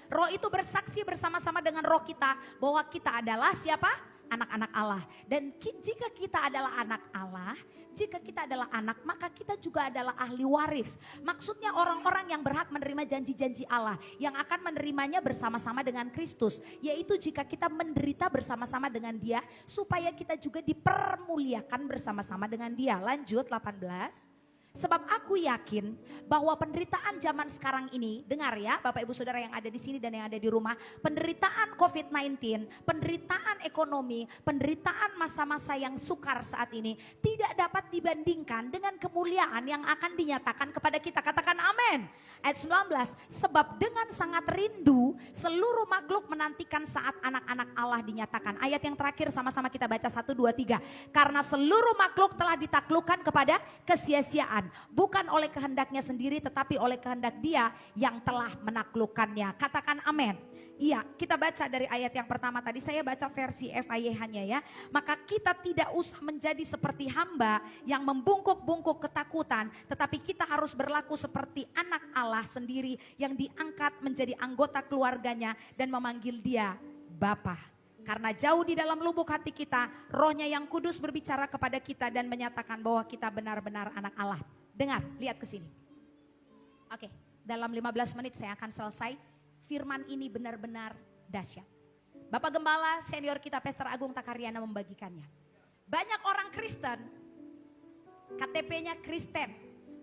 Roh itu bersaksi bersama-sama dengan roh kita bahwa kita adalah siapa? Anak-anak Allah. Dan jika kita adalah anak Allah, jika kita adalah anak, maka kita juga adalah ahli waris. Maksudnya orang-orang yang berhak menerima janji-janji Allah, yang akan menerimanya bersama-sama dengan Kristus. Yaitu jika kita menderita bersama-sama dengan Dia, supaya kita juga dipermuliakan bersama-sama dengan Dia. Lanjut 18. Sebab aku yakin bahwa penderitaan zaman sekarang ini, dengar ya Bapak Ibu Saudara yang ada di sini dan yang ada di rumah, penderitaan COVID-19, penderitaan ekonomi, penderitaan masa-masa yang sukar saat ini tidak dapat dibandingkan dengan kemuliaan yang akan dinyatakan kepada kita. Katakan amin. Ayat 19, sebab dengan sangat rindu seluruh makhluk menantikan saat anak-anak Allah dinyatakan. Ayat yang terakhir sama-sama kita baca 1, 2, 3. Karena seluruh makhluk telah ditaklukkan kepada kesia-siaan. Bukan oleh kehendaknya sendiri tetapi oleh kehendak Dia yang telah menaklukkannya. Katakan amin. Iya, kita baca dari ayat yang pertama tadi, saya baca versi FIYH-nya ya. Maka kita tidak usah menjadi seperti hamba yang membungkuk-bungkuk ketakutan, tetapi kita harus berlaku seperti anak Allah sendiri yang diangkat menjadi anggota keluarganya dan memanggil Dia Bapa. Karena jauh di dalam lubuk hati kita, Roh-Nya yang kudus berbicara kepada kita dan menyatakan bahwa kita benar-benar anak Allah. Dengar, lihat ke sini. Oke, dalam 15 menit saya akan selesai. Firman ini benar-benar dahsyat. Bapak Gembala senior kita Pastor Agung Takaryana membagikannya. Banyak orang Kristen, KTP-nya Kristen.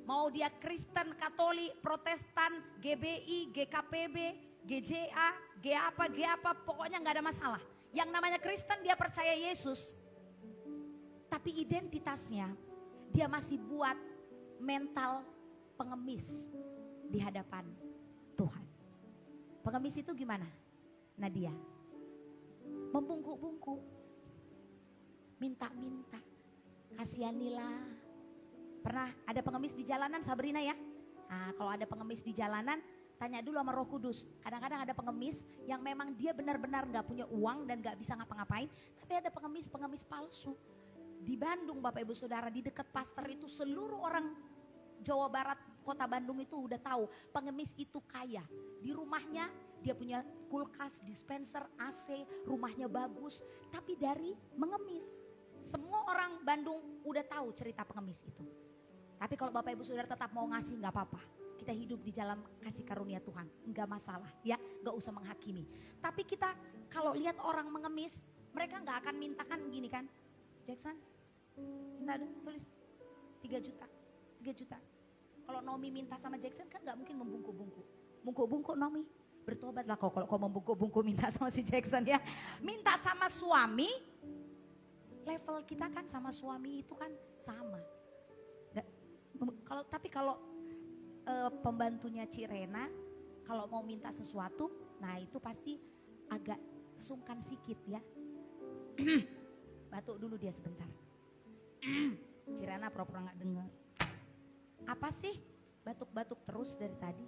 Mau dia Kristen, Katolik, Protestan, GBI, GKPB, GJA, G apa, pokoknya gak ada masalah. Yang namanya Kristen dia percaya Yesus, tapi identitasnya dia masih buat mental pengemis di hadapan Tuhan. Pengemis itu gimana? Nadia membungkuk-bungkuk, minta-minta, kasihanilah. Pernah ada pengemis di jalanan Sabrina ya? Nah, kalau ada pengemis di jalanan, tanya dulu sama Roh Kudus. Kadang-kadang ada pengemis yang memang dia benar-benar gak punya uang dan gak bisa ngapa-ngapain. Tapi ada pengemis palsu. Di Bandung Bapak Ibu Saudara, di dekat pastor itu seluruh orang Jawa Barat kota Bandung itu udah tahu pengemis itu kaya. Di rumahnya dia punya kulkas, dispenser, AC, rumahnya bagus. Tapi dari mengemis. Semua orang Bandung udah tahu cerita pengemis itu. Tapi kalau Bapak Ibu Saudara tetap mau ngasih gak apa-apa. Kita hidup di dalam kasih karunia Tuhan. Enggak masalah ya, gak usah menghakimi. Tapi kita kalau lihat orang mengemis, mereka gak akan mintakan gini kan. Jackson, minta dong tulis 3 juta. 3 juta. Kalau Nomi minta sama Jackson kan gak mungkin membungkuk-bungkuk. Bungkuk-bungkuk Nomi. Bertobatlah kau kalau kau membungkuk-bungkuk minta sama si Jackson ya. Minta sama suami. Level kita kan sama suami itu kan sama. Tapi kalau pembantunya Cirena kalau mau minta sesuatu, nah itu pasti agak sungkan sikit ya. Batuk dulu dia sebentar. Cirena pura-pura gak dengar. Apa sih? Batuk-batuk terus dari tadi.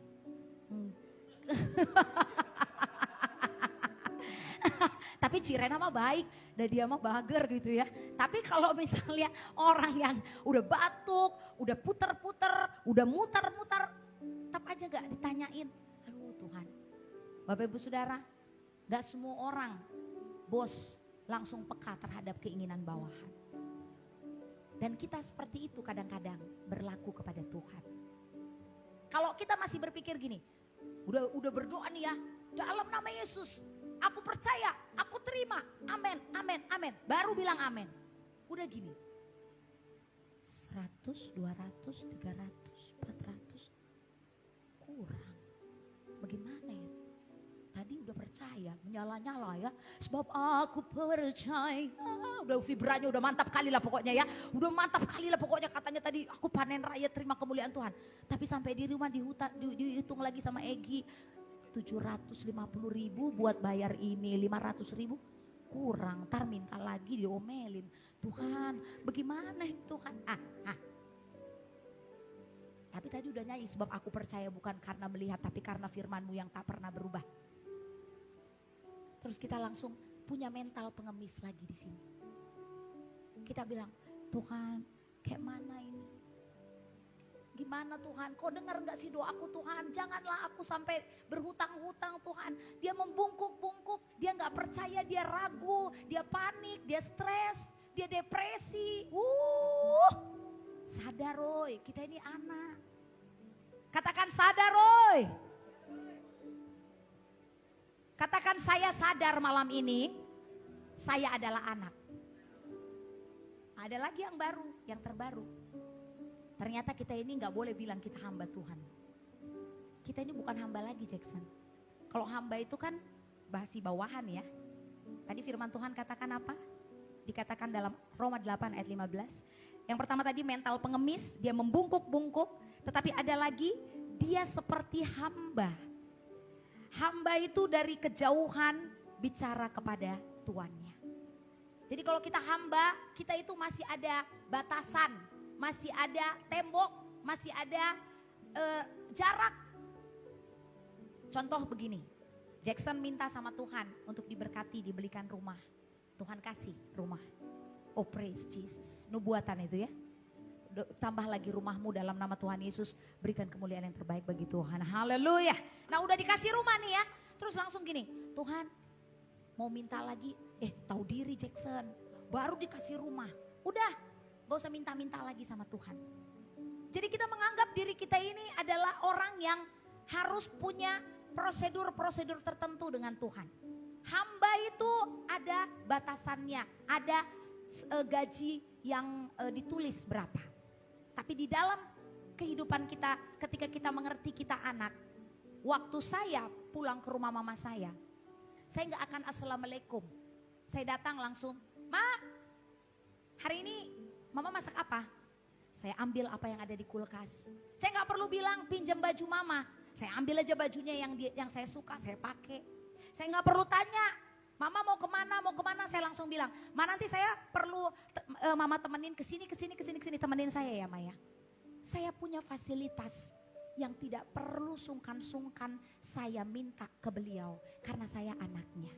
Tapi Cirena mah baik dan dia mah bager gitu ya. Tapi kalau misalnya orang yang udah batuk, udah puter-puter, udah muter-muter, tetap aja gak ditanyain. Aduh Tuhan. Bapak Ibu Saudara, gak semua orang bos langsung peka terhadap keinginan bawahan. Dan kita seperti itu kadang-kadang berlaku kepada Tuhan. Kalau kita masih berpikir gini, udah berdoa nih ya, dalam nama Yesus, aku percaya, aku terima, amin, amin, amin. Baru bilang amin. Udah gini, 100, 200, 300, 400, kurang. Bagaimana ya? Tadi udah percaya, menyala-nyala ya. Sebab aku percaya. Udah vibranya udah mantap kali lah pokoknya ya. Udah mantap kali lah pokoknya katanya tadi aku panen raya terima kemuliaan Tuhan. Tapi sampai di rumah dihitung lagi sama Egi. 750.000 buat bayar ini, 500.000 kurang. Ntar minta lagi diomelin. Tuhan bagaimana Tuhan? Tapi tadi udah nyanyi sebab aku percaya bukan karena melihat tapi karena firman-Mu yang tak pernah berubah. Terus kita langsung punya mental pengemis lagi di sini. Kita bilang, Tuhan, kayak mana ini? Gimana Tuhan? Kau dengar gak sih doaku Tuhan? Janganlah aku sampai berhutang-hutang Tuhan. Dia membungkuk-bungkuk, dia gak percaya, dia ragu, dia panik, dia stres, dia depresi. Sadar Roy, kita ini anak. Katakan sadar Roy. Katakan saya sadar malam ini, saya adalah anak. Ada lagi yang baru, yang terbaru. Ternyata kita ini gak boleh bilang kita hamba Tuhan. Kita ini bukan hamba lagi Jackson. Kalau hamba itu kan bahasa bawahan ya. Tadi firman Tuhan katakan apa? Dikatakan dalam Roma 8 ayat 15. Yang pertama tadi mental pengemis, dia membungkuk-bungkuk. Tetapi ada lagi, dia seperti hamba. Hamba itu dari kejauhan bicara kepada tuannya. Jadi kalau kita hamba, kita itu masih ada batasan, masih ada tembok, masih ada jarak. Contoh begini, Jackson minta sama Tuhan untuk diberkati, dibelikan rumah. Tuhan kasih rumah. Oh praise Jesus, nubuatan itu ya. Tambah lagi rumahmu dalam nama Tuhan Yesus, berikan kemuliaan yang terbaik bagi Tuhan. Haleluya. Nah udah dikasih rumah nih ya, terus langsung gini, Tuhan mau minta lagi, tahu diri Jackson, baru dikasih rumah. Udah, gak usah minta-minta lagi sama Tuhan. Jadi kita menganggap diri kita ini adalah orang yang harus punya prosedur-prosedur tertentu dengan Tuhan. Hamba itu ada batasannya, ada gaji yang ditulis berapa. Tapi di dalam kehidupan kita, ketika kita mengerti kita anak, waktu saya pulang ke rumah mama saya gak akan assalamualaikum. Saya datang langsung, Ma, hari ini mama masak apa? Saya ambil apa yang ada di kulkas. Saya gak perlu bilang pinjam baju mama. Saya ambil aja bajunya yang saya suka, saya pakai. Saya gak perlu tanya, Mama mau kemana, saya langsung bilang, Ma nanti saya perlu Mama temenin kesini, temenin saya ya Maya. Saya punya fasilitas yang tidak perlu sungkan-sungkan saya minta ke beliau karena saya anaknya.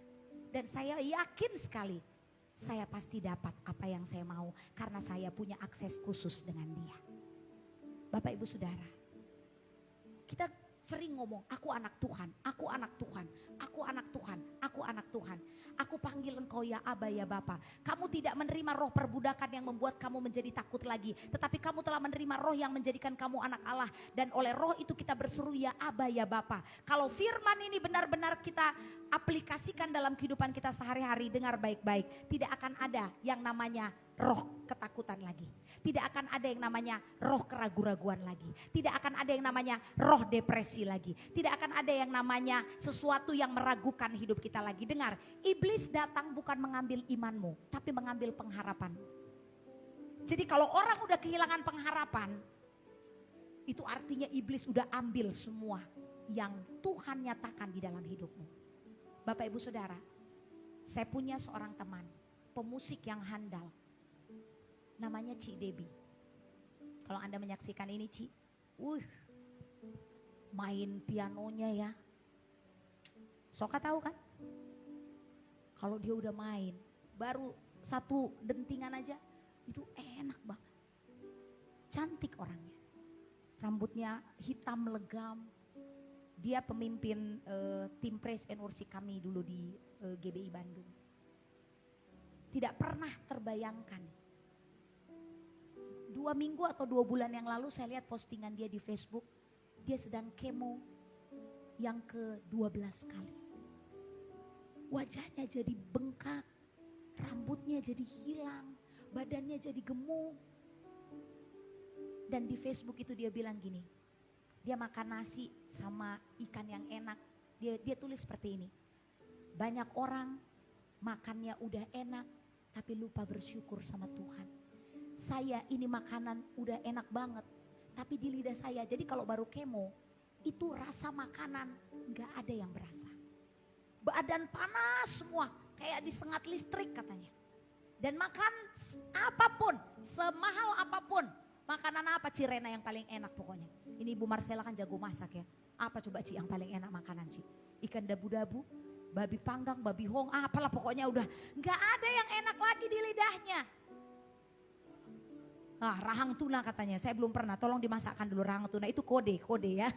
Dan saya yakin sekali saya pasti dapat apa yang saya mau karena saya punya akses khusus dengan dia. Bapak Ibu Saudara, Kita sering ngomong, aku anak Tuhan, aku anak Tuhan, aku anak Tuhan, aku anak Tuhan. Aku panggil engkau ya Aba ya Bapa. Kamu tidak menerima roh perbudakan yang membuat kamu menjadi takut lagi. Tetapi kamu telah menerima roh yang menjadikan kamu anak Allah. Dan oleh roh itu kita berseru ya Aba ya Bapa. Kalau firman ini benar-benar kita aplikasikan dalam kehidupan kita sehari-hari, dengar baik-baik. Tidak akan ada yang namanya roh ketakutan lagi. Tidak akan ada yang namanya roh keraguan-raguan lagi. Tidak akan ada yang namanya roh depresi lagi. Tidak akan ada yang namanya sesuatu yang meragukan hidup kita lagi. Dengar, iblis datang bukan mengambil imanmu, tapi mengambil pengharapan. Jadi kalau orang udah kehilangan pengharapan, itu artinya iblis udah ambil semua yang Tuhan nyatakan di dalam hidupmu. Bapak Ibu Saudara, saya punya seorang teman, pemusik yang handal. Namanya Ci Debbie. Kalau Anda menyaksikan ini Ci, main pianonya ya. Soka tahu kan? Kalau dia udah main, baru satu dentingan aja, itu enak banget. Cantik orangnya. Rambutnya hitam legam. Dia pemimpin tim praise and worship kami dulu di GBI Bandung. Tidak pernah terbayangkan. 2 minggu atau 2 bulan yang lalu saya lihat postingan dia di Facebook. Dia sedang kemo yang ke-12 kali. Wajahnya jadi bengkak, rambutnya jadi hilang, badannya jadi gemuk. Dan di Facebook itu dia bilang gini, dia makan nasi sama ikan yang enak. Dia tulis seperti ini, banyak orang makannya udah enak tapi lupa bersyukur sama Tuhan. Saya ini makanan udah enak banget, tapi di lidah saya, jadi kalau baru kemo, itu rasa makanan gak ada yang berasa. Badan panas semua, kayak disengat listrik katanya. Dan makan apapun, semahal apapun, makanan apa Cirena yang paling enak pokoknya. Ini Ibu Marcella kan jago masak ya. Apa coba Ci yang paling enak makanan Ci? Ikan dabu-dabu, babi panggang, babi hong, apalah pokoknya udah gak ada yang enak lagi di lidahnya. Rahang tuna katanya, saya belum pernah, tolong dimasakkan dulu rahang tuna, itu kode ya.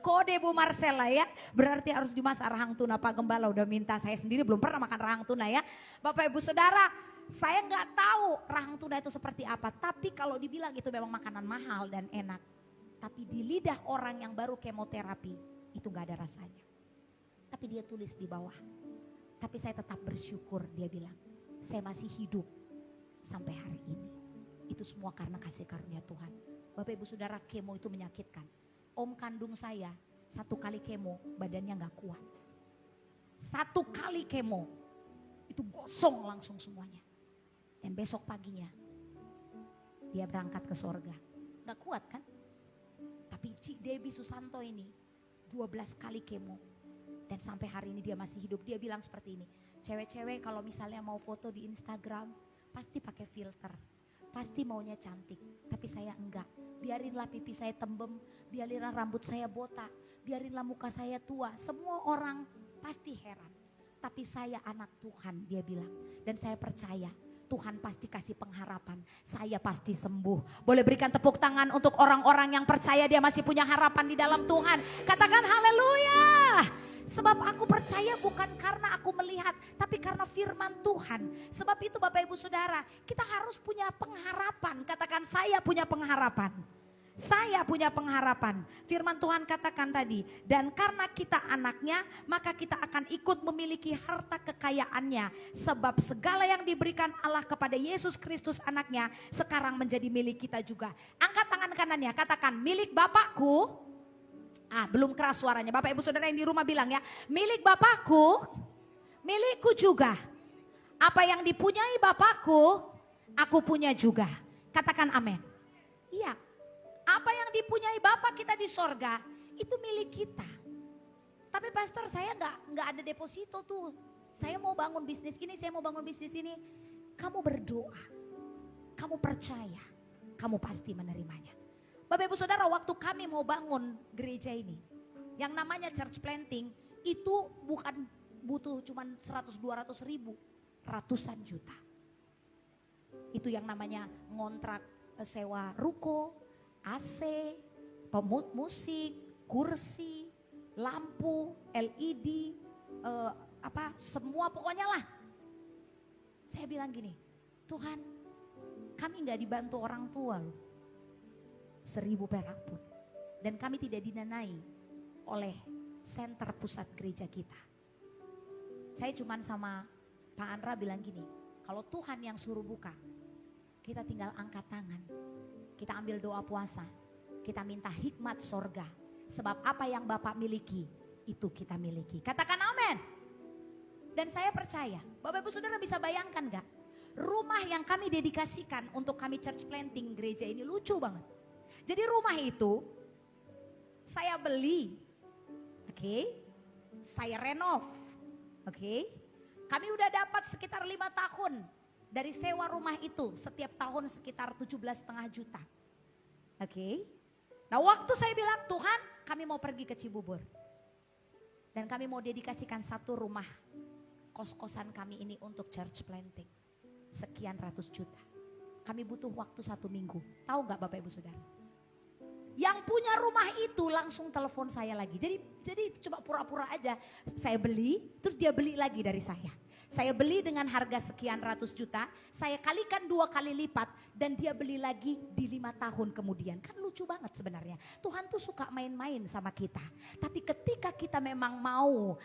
Kode Bu Marcella ya, berarti harus dimasak rahang tuna. Pak Gembala udah minta, saya sendiri belum pernah makan rahang tuna ya. Bapak Ibu Saudara, saya gak tahu rahang tuna itu seperti apa, tapi kalau dibilang itu memang makanan mahal dan enak. Tapi di lidah orang yang baru kemoterapi, itu gak ada rasanya. Tapi dia tulis di bawah, tapi saya tetap bersyukur, dia bilang, saya masih hidup sampai hari ini. Itu semua karena kasih karunia Tuhan. Bapak Ibu Saudara, kemo itu menyakitkan. Om kandung saya 1 kali kemo badannya gak kuat. 1 kali kemo itu gosong langsung semuanya. Dan besok paginya dia berangkat ke sorga. Gak kuat kan? Tapi Ci Debbie Susanto ini 12 kali kemo. Dan sampai hari ini dia masih hidup. Dia bilang seperti ini, cewek-cewek kalau misalnya mau foto di Instagram pasti pakai filter, pasti maunya cantik, tapi saya enggak. Biarinlah pipi saya tembem, biarinlah rambut saya botak, biarinlah muka saya tua, semua orang pasti heran. Tapi saya anak Tuhan, dia bilang, dan saya percaya Tuhan pasti kasih pengharapan, saya pasti sembuh. Boleh berikan tepuk tangan untuk orang-orang yang percaya dia masih punya harapan di dalam Tuhan. Katakan haleluya. Sebab aku percaya bukan karena aku melihat, tapi karena firman Tuhan. Sebab itu Bapak Ibu Saudara, kita harus punya pengharapan. Katakan saya punya pengharapan. Saya punya pengharapan. Firman Tuhan katakan tadi, dan karena kita anaknya, maka kita akan ikut memiliki harta kekayaannya. Sebab segala yang diberikan Allah kepada Yesus Kristus anaknya, sekarang menjadi milik kita juga. Angkat tangan kanannya, katakan milik Bapakku. Belum keras suaranya. Bapak Ibu Saudara yang di rumah bilang ya, milik Bapakku, milikku juga. Apa yang dipunyai Bapakku, aku punya juga. Katakan amin. Iya, apa yang dipunyai Bapak kita di sorga, itu milik kita. Tapi pastor, saya nggak ada deposito tuh. Saya mau bangun bisnis ini, saya mau bangun bisnis ini. Kamu berdoa, kamu percaya, kamu pasti menerimanya. Bapak Ibu Saudara, waktu kami mau bangun gereja ini, yang namanya church planting, itu bukan butuh cuman 100-200 ribu, ratusan juta. Itu yang namanya ngontrak sewa ruko, AC, musik, kursi, lampu, LED, semua pokoknya lah. Saya bilang gini, Tuhan, kami gak dibantu orang tua loh, 1.000 perak pun. Dan kami tidak didanai oleh senter pusat gereja kita. Saya cuman sama Pak Andra bilang gini, kalau Tuhan yang suruh buka, kita tinggal angkat tangan, kita ambil doa puasa, kita minta hikmat sorga. Sebab apa yang Bapak miliki, itu kita miliki. Katakan amin. Dan saya percaya, Bapak Ibu Saudara bisa bayangkan gak? Rumah yang kami dedikasikan untuk kami church planting gereja ini lucu banget. Jadi rumah itu saya beli, oke, saya renov, oke. Kami udah dapat sekitar 5 tahun dari sewa rumah itu, setiap tahun sekitar 17,5 juta. Oke. Nah waktu saya bilang, Tuhan kami mau pergi ke Cibubur. Dan kami mau dedikasikan satu rumah kos-kosan kami ini untuk church planting. Sekian ratus juta. Kami butuh waktu 1 minggu. Tahu gak Bapak Ibu Saudara? Yang punya rumah itu langsung telepon saya lagi. Jadi itu cuma pura-pura aja. Saya beli, terus dia beli lagi dari saya. Saya beli dengan harga sekian ratus juta, saya kalikan 2 kali lipat dan dia beli lagi di 5 tahun kemudian. Kan lucu banget sebenarnya. Tuhan tuh suka main-main sama kita. Tapi ketika kita memang mau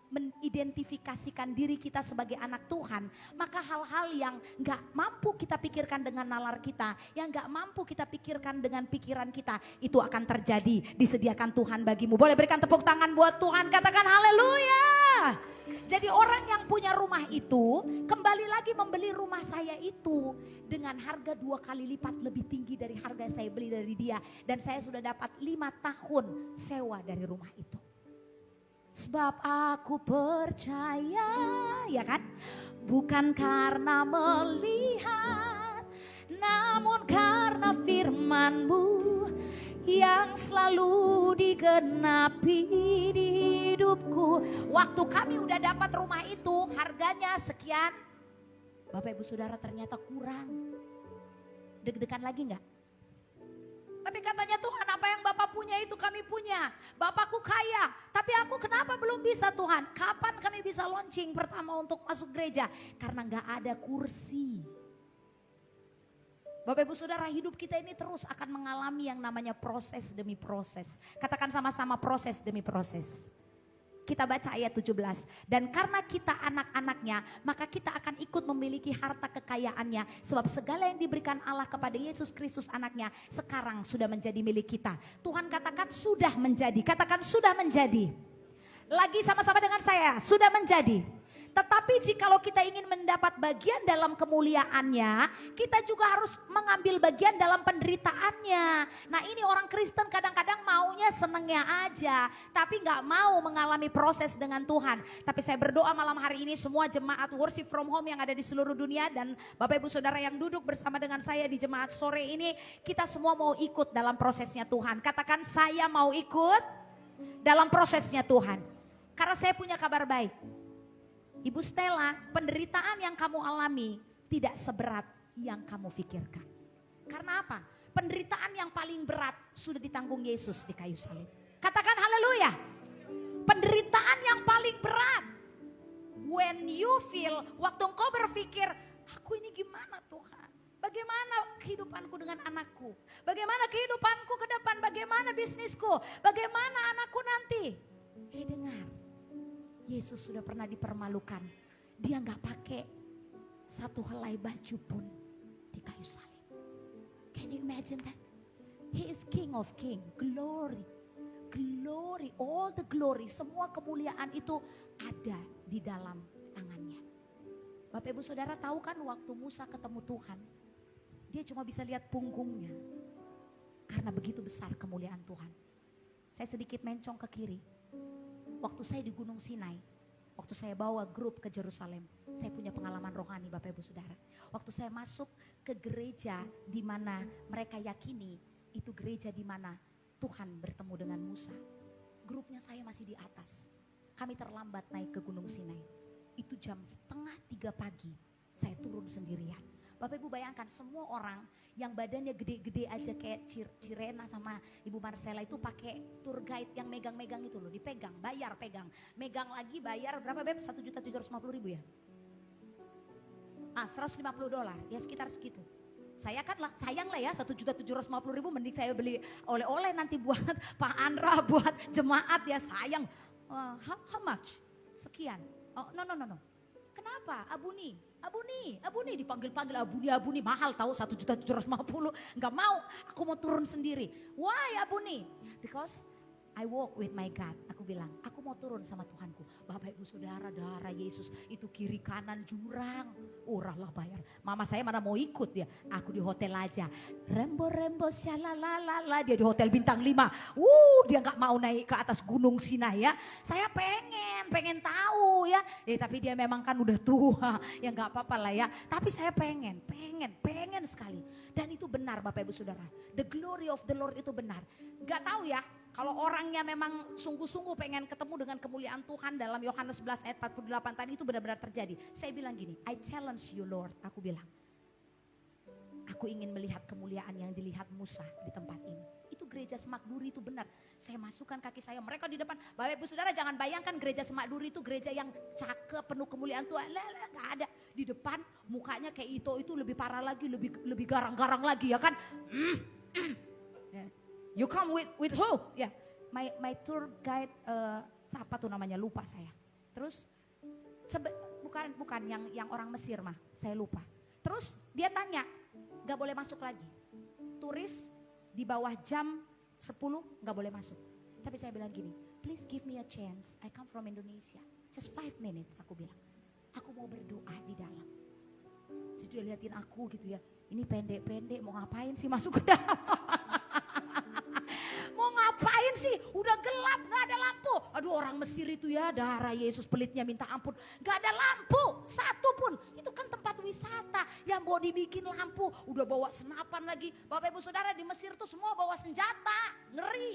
mengidentifikasikan diri kita sebagai anak Tuhan, maka hal-hal yang gak mampu kita pikirkan dengan nalar kita, yang gak mampu kita pikirkan dengan pikiran kita, itu akan terjadi, disediakan Tuhan bagimu. Boleh berikan tepuk tangan buat Tuhan, katakan haleluya. Jadi orang yang punya rumah itu kembali lagi membeli rumah saya itu dengan harga 2 kali lipat lebih tinggi dari harga yang saya beli dari dia. Dan saya sudah dapat 5 tahun sewa dari rumah itu. Sebab aku percaya, ya kan? Bukan karena melihat, namun karena firman-Mu yang selalu digenapi di hidupku. Waktu kami udah dapat rumah itu harganya sekian, Bapak Ibu Saudara ternyata kurang. Deg-degan lagi gak? Tapi katanya Tuhan, apa yang Bapak punya itu kami punya. Bapakku kaya, tapi aku kenapa belum bisa Tuhan? Kapan kami bisa launching pertama untuk masuk gereja? Karena gak ada kursi. Bapak Ibu Saudara, hidup kita ini terus akan mengalami yang namanya proses demi proses. Katakan sama-sama, proses demi proses. Kita baca ayat 17. Dan karena kita anak-anaknya, maka kita akan ikut memiliki harta kekayaannya. Sebab segala yang diberikan Allah kepada Yesus Kristus anaknya, sekarang sudah menjadi milik kita. Tuhan katakan sudah menjadi. Katakan sudah menjadi. Lagi sama-sama dengan saya, sudah menjadi. Tetapi jikalau kita ingin mendapat bagian dalam kemuliaannya, kita juga harus mengambil bagian dalam penderitaannya. Nah ini orang Kristen kadang-kadang maunya senengnya aja, tapi gak mau mengalami proses dengan Tuhan. Tapi saya berdoa malam hari ini semua jemaat worship from home yang ada di seluruh dunia dan Bapak Ibu Saudara yang duduk bersama dengan saya di jemaat sore ini, kita semua mau ikut dalam prosesnya Tuhan. Katakan saya mau ikut dalam prosesnya Tuhan. Karena saya punya kabar baik. Ibu Stella, penderitaan yang kamu alami tidak seberat yang kamu pikirkan. Karena apa? Penderitaan yang paling berat sudah ditanggung Yesus di kayu salib. Katakan haleluya. Penderitaan yang paling berat. When you feel, waktu engkau berpikir, aku ini gimana Tuhan? Bagaimana kehidupanku dengan anakku? Bagaimana kehidupanku ke depan? Bagaimana bisnisku? Bagaimana anakku nanti? Dengar. Yesus sudah pernah dipermalukan. Dia gak pakai satu helai baju pun di kayu salib. Can you imagine that? He is King of King. Glory. Glory. All the glory. Semua kemuliaan itu ada di dalam tangannya. Bapak Ibu Saudara tahu kan waktu Musa ketemu Tuhan. Dia cuma bisa lihat punggungnya. Karena begitu besar kemuliaan Tuhan. Saya sedikit mencong ke kiri. Waktu saya di Gunung Sinai, waktu saya bawa grup ke Yerusalem, saya punya pengalaman rohani Bapak Ibu Saudara. Waktu saya masuk ke gereja di mana mereka yakini itu gereja di mana Tuhan bertemu dengan Musa. Grupnya saya masih di atas. Kami terlambat naik ke Gunung Sinai. Itu jam 2:30 pagi, saya turun sendirian. Bapak Ibu bayangkan semua orang yang badannya gede-gede aja kayak Cirena sama Ibu Marcella itu pakai tour guide yang megang-megang itu loh, dipegang, bayar pegang. Megang lagi bayar berapa Beb? 1.750.000 ya? $150 ya sekitar segitu. Saya kan sayang lah ya 1.750.000 mending saya beli oleh-oleh nanti buat Pak Andra, buat jemaat ya sayang. How much? Sekian. Oh no. Kenapa? Abuni dipanggil-panggil Abuni mahal tahu 1.750.000. Nggak mau, aku mau turun sendiri. Why Abuni? Because I walk with my God. Aku bilang, aku mau turun sama Tuhanku. Bapak Ibu Saudara, darah Yesus itu kiri kanan jurang. Lah bayar. Mama saya mana mau ikut ya. Aku di hotel aja. Rembo syalalala. Dia di hotel bintang 5. Dia nggak mau naik ke atas gunung Sinai ya. Saya pengen tahu ya. Tapi dia memang kan udah tua. Ya nggak apa-apa lah ya. Tapi saya pengen sekali. Dan itu benar Bapak Ibu Saudara. The glory of the Lord itu benar. Gak tahu ya. Kalau orangnya memang sungguh-sungguh pengen ketemu dengan kemuliaan Tuhan dalam Yohanes 11 ayat 48 tadi itu benar-benar terjadi. Saya bilang gini, I challenge you Lord, aku bilang. Aku ingin melihat kemuliaan yang dilihat Musa di tempat ini. Itu gereja Semak Duri itu benar. Saya masukkan kaki saya, mereka di depan. Bapak Ibu Saudara jangan bayangkan gereja Semak Duri itu gereja yang cakep, penuh kemuliaan Tuhan. Gak ada. Di depan mukanya kayak itu lebih parah lagi, lebih garang-garang lagi ya kan. You come with who? Ya, my tour guide siapa tuh namanya lupa saya. Terus bukan yang orang Mesir mah, saya lupa. Terus dia tanya, nggak boleh masuk lagi. Turis di bawah jam 10 nggak boleh masuk. Tapi saya bilang gini, please give me a chance. I come from Indonesia. Just 5 minutes aku bilang. Aku mau berdoa di dalam. Jadi dia liatin aku gitu ya. Ini pendek-pendek mau ngapain sih masuk ke dalam? Mau ngapain sih? Udah gelap, gak ada lampu. Aduh orang Mesir itu ya, darah Yesus pelitnya minta ampun. Gak ada lampu, satu pun. Itu kan tempat wisata yang mau dibikin lampu. Udah bawa senapan lagi. Bapak Ibu Saudara di Mesir tuh semua bawa senjata. Ngeri.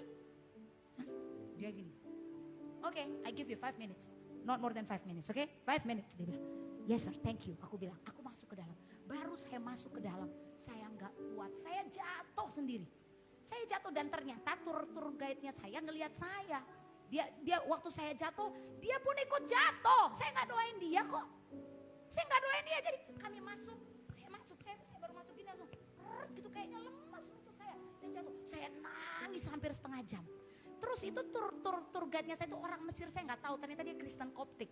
Dia gini. Oke, I give you 5 minutes. Not more than 5 minutes, oke? 5 minutes dia bilang. Yes sir, thank you. Aku bilang, aku masuk ke dalam. Baru saya masuk ke dalam, saya gak kuat. Saya jatuh sendiri. Saya jatuh dan ternyata tour guide-nya saya ngelihat saya. Dia waktu saya jatuh, dia pun ikut jatuh. Saya nggak doain dia kok. Jadi kami masuk, saya baru masuk gini langsung. Gitu kayaknya lemas lutut saya. Saya jatuh, saya nangis hampir setengah jam. Terus itu tour guide-nya saya itu orang Mesir, saya nggak tahu. Ternyata dia Kristen Koptik.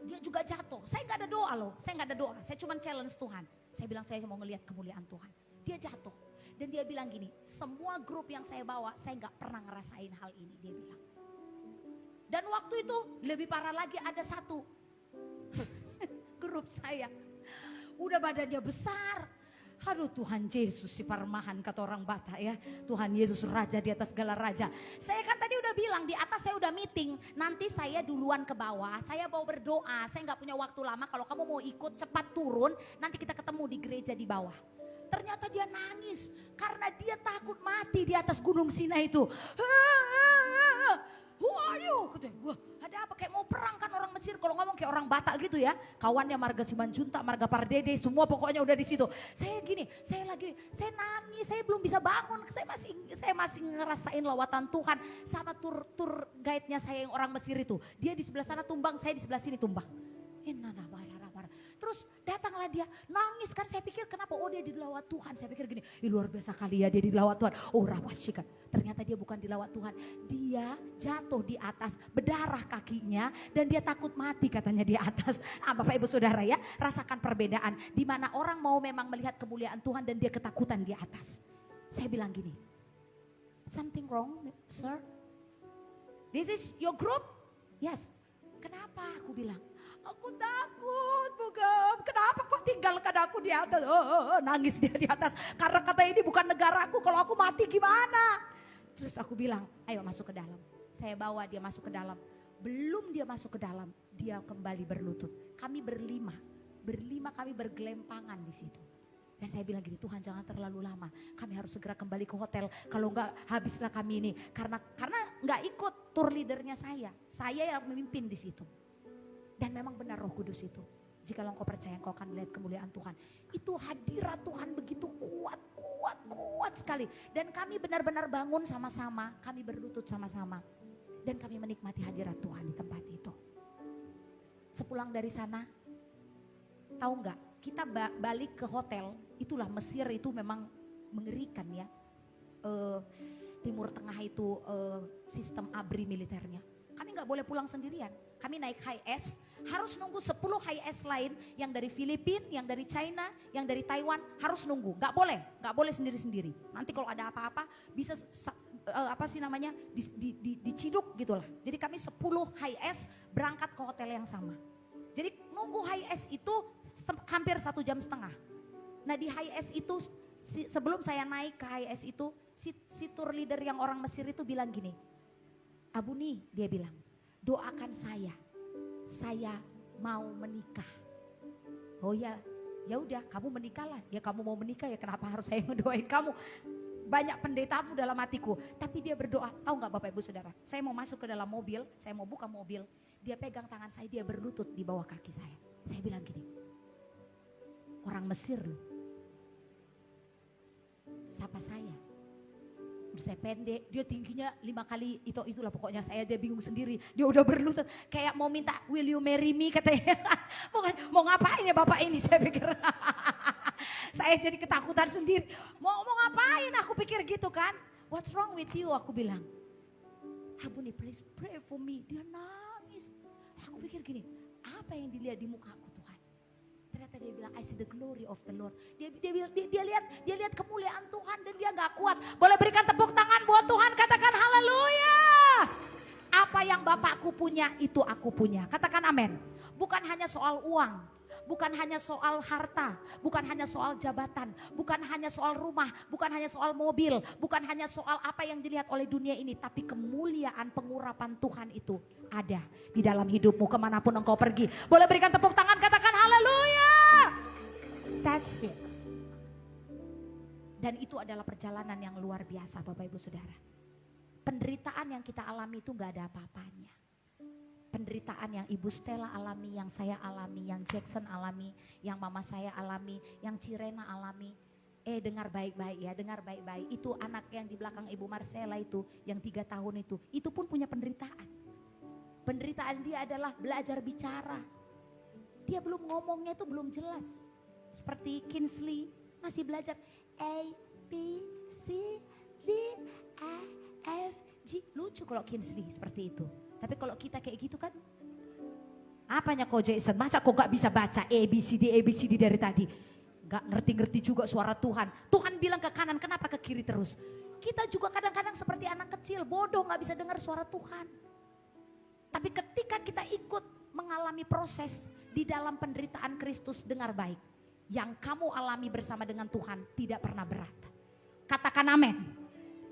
Dia juga jatuh. Saya nggak ada doa loh. Saya cuma challenge Tuhan. Saya bilang saya mau ngelihat kemuliaan Tuhan. Dia jatuh. Dan dia bilang gini, semua grup yang saya bawa, saya gak pernah ngerasain hal ini, dia bilang. Dan waktu itu lebih parah lagi ada satu grup saya, udah badannya besar. Aduh Tuhan Yesus si Parmahan kata orang Batak ya. Tuhan Yesus Raja di atas segala raja. Saya kan tadi udah bilang di atas saya udah meeting. Nanti saya duluan ke bawah, saya mau berdoa. Saya gak punya waktu lama, kalau kamu mau ikut cepat turun. Nanti kita ketemu di gereja di bawah. Ternyata dia nangis karena dia takut mati di atas gunung Sinai itu. Who are you? Wah, ada apa? Kayak mau perang kan orang Mesir kalau ngomong kayak orang Batak gitu ya. Kawannya Marga Simanjuntak, Marga Pardede, semua pokoknya udah di situ. Saya nangis, saya belum bisa bangun. Saya masih ngerasain lawatan Tuhan sama tour guide-nya saya yang orang Mesir itu. Dia di sebelah sana tumbang, saya di sebelah sini tumbang. Terus datanglah dia nangis kan, saya pikir kenapa? Oh dia dilawat Tuhan. Saya pikir gini, luar biasa kali ya dia dilawat Tuhan. Oh rawasyikan. Ternyata dia bukan dilawat Tuhan. Dia jatuh di atas, berdarah kakinya dan dia takut mati katanya di atas. Bapak Ibu Saudara ya, rasakan perbedaan di mana orang mau memang melihat kemuliaan Tuhan dan dia ketakutan di atas. Saya bilang gini, something wrong, sir? This is your group? Yes. Kenapa? Aku bilang. Aku takut, bukan. Kenapa kok tinggalkan aku di atas? Nangis dia di atas. Karena kata ini bukan negaraku. Kalau aku mati gimana? Terus aku bilang, ayo masuk ke dalam. Saya bawa dia masuk ke dalam. Belum dia masuk ke dalam, dia kembali berlutut. Kami berlima kami bergelempangan di situ. Dan saya bilang gini, Tuhan jangan terlalu lama. Kami harus segera kembali ke hotel. Kalau enggak habislah kami ini. Karena enggak ikut tour leadernya saya. Saya yang memimpin di situ. Dan memang benar Roh Kudus itu Jika engkau percaya, engkau akan melihat kemuliaan Tuhan. Itu hadirat Tuhan begitu kuat sekali. Dan kami benar-benar bangun sama-sama, kami berlutut sama-sama. Dan kami menikmati hadirat Tuhan di tempat itu. Sepulang dari sana, tahu nggak? Kita balik ke hotel, itulah Mesir itu memang mengerikan ya. Timur Tengah itu sistem ABRI militernya. Kami nggak boleh pulang sendirian. Kami naik HiAce, harus nunggu 10 HiAce lain yang dari Filipina, yang dari China, yang dari Taiwan, harus nunggu. Nggak boleh sendiri-sendiri. Nanti kalau ada apa-apa bisa diciduk gitulah. Jadi kami 10 HiAce berangkat ke hotel yang sama. Jadi nunggu HiAce itu hampir 1,5 jam. Nah di HiAce itu sebelum saya naik ke HiAce itu si tour leader yang orang Mesir itu bilang gini, Abuni, dia bilang, doakan saya mau menikah. Oh ya udah kamu menikahlah. Ya kamu mau menikah ya kenapa harus saya ngedoain kamu? Banyak pendetamu dalam hatiku. Tapi dia berdoa, tahu gak Bapak Ibu Saudara? Saya mau masuk ke dalam mobil, saya mau buka mobil. Dia pegang tangan saya, dia berlutut di bawah kaki saya. Saya bilang gini, orang Mesir loh. Sapa saya. Saya pendek, dia tingginya 5 kali itulah pokoknya dia bingung sendiri. Dia udah berlutut kayak mau minta will you marry me katanya. Mau ngapain ya Bapak ini, saya pikir. Saya jadi ketakutan sendiri. Mau ngapain aku pikir gitu kan. What's wrong with you, aku bilang. Abuni please pray for me. Dia nangis. Aku pikir gini, apa yang dilihat di mukaku Tuhan? Ternyata dia bilang I see the glory of the Lord. Dia lihat kemuliaan Tuhan dan dia gak kuat. Boleh berikan tepuk tangan buat Tuhan, katakan haleluya. Apa yang Bapakku punya itu aku punya. Katakan amin. Bukan hanya soal uang, bukan hanya soal harta, bukan hanya soal jabatan, bukan hanya soal rumah, bukan hanya soal mobil, bukan hanya soal apa yang dilihat oleh dunia ini, tapi kemuliaan pengurapan Tuhan itu ada di dalam hidupmu kemanapun engkau pergi. Boleh berikan tepuk tangan, katakan haleluya. That's it. Dan itu adalah perjalanan yang luar biasa Bapak Ibu Saudara. Penderitaan yang kita alami itu gak ada apa-apanya. Penderitaan yang Ibu Stella alami, yang saya alami, yang Jackson alami, yang mama saya alami, yang Cirena alami. Dengar baik-baik ya, dengar baik-baik. Itu anak yang di belakang Ibu Marcella itu, yang 3 tahun itu pun punya penderitaan. Penderitaan dia adalah belajar bicara. Dia belum ngomongnya itu belum jelas. Seperti Kinsley masih belajar A, B, C, D, E, F, G. Lucu kalau Kinsley seperti itu. Tapi kalau kita kayak gitu kan, apanya kok Jason? Masa kok gak bisa baca ABCD dari tadi? Gak ngerti-ngerti juga suara Tuhan. Tuhan bilang ke kanan, kenapa ke kiri terus? Kita juga kadang-kadang seperti anak kecil, bodoh gak bisa dengar suara Tuhan. Tapi ketika kita ikut mengalami proses di dalam penderitaan Kristus, dengar baik. Yang kamu alami bersama dengan Tuhan tidak pernah berat. Katakan amin.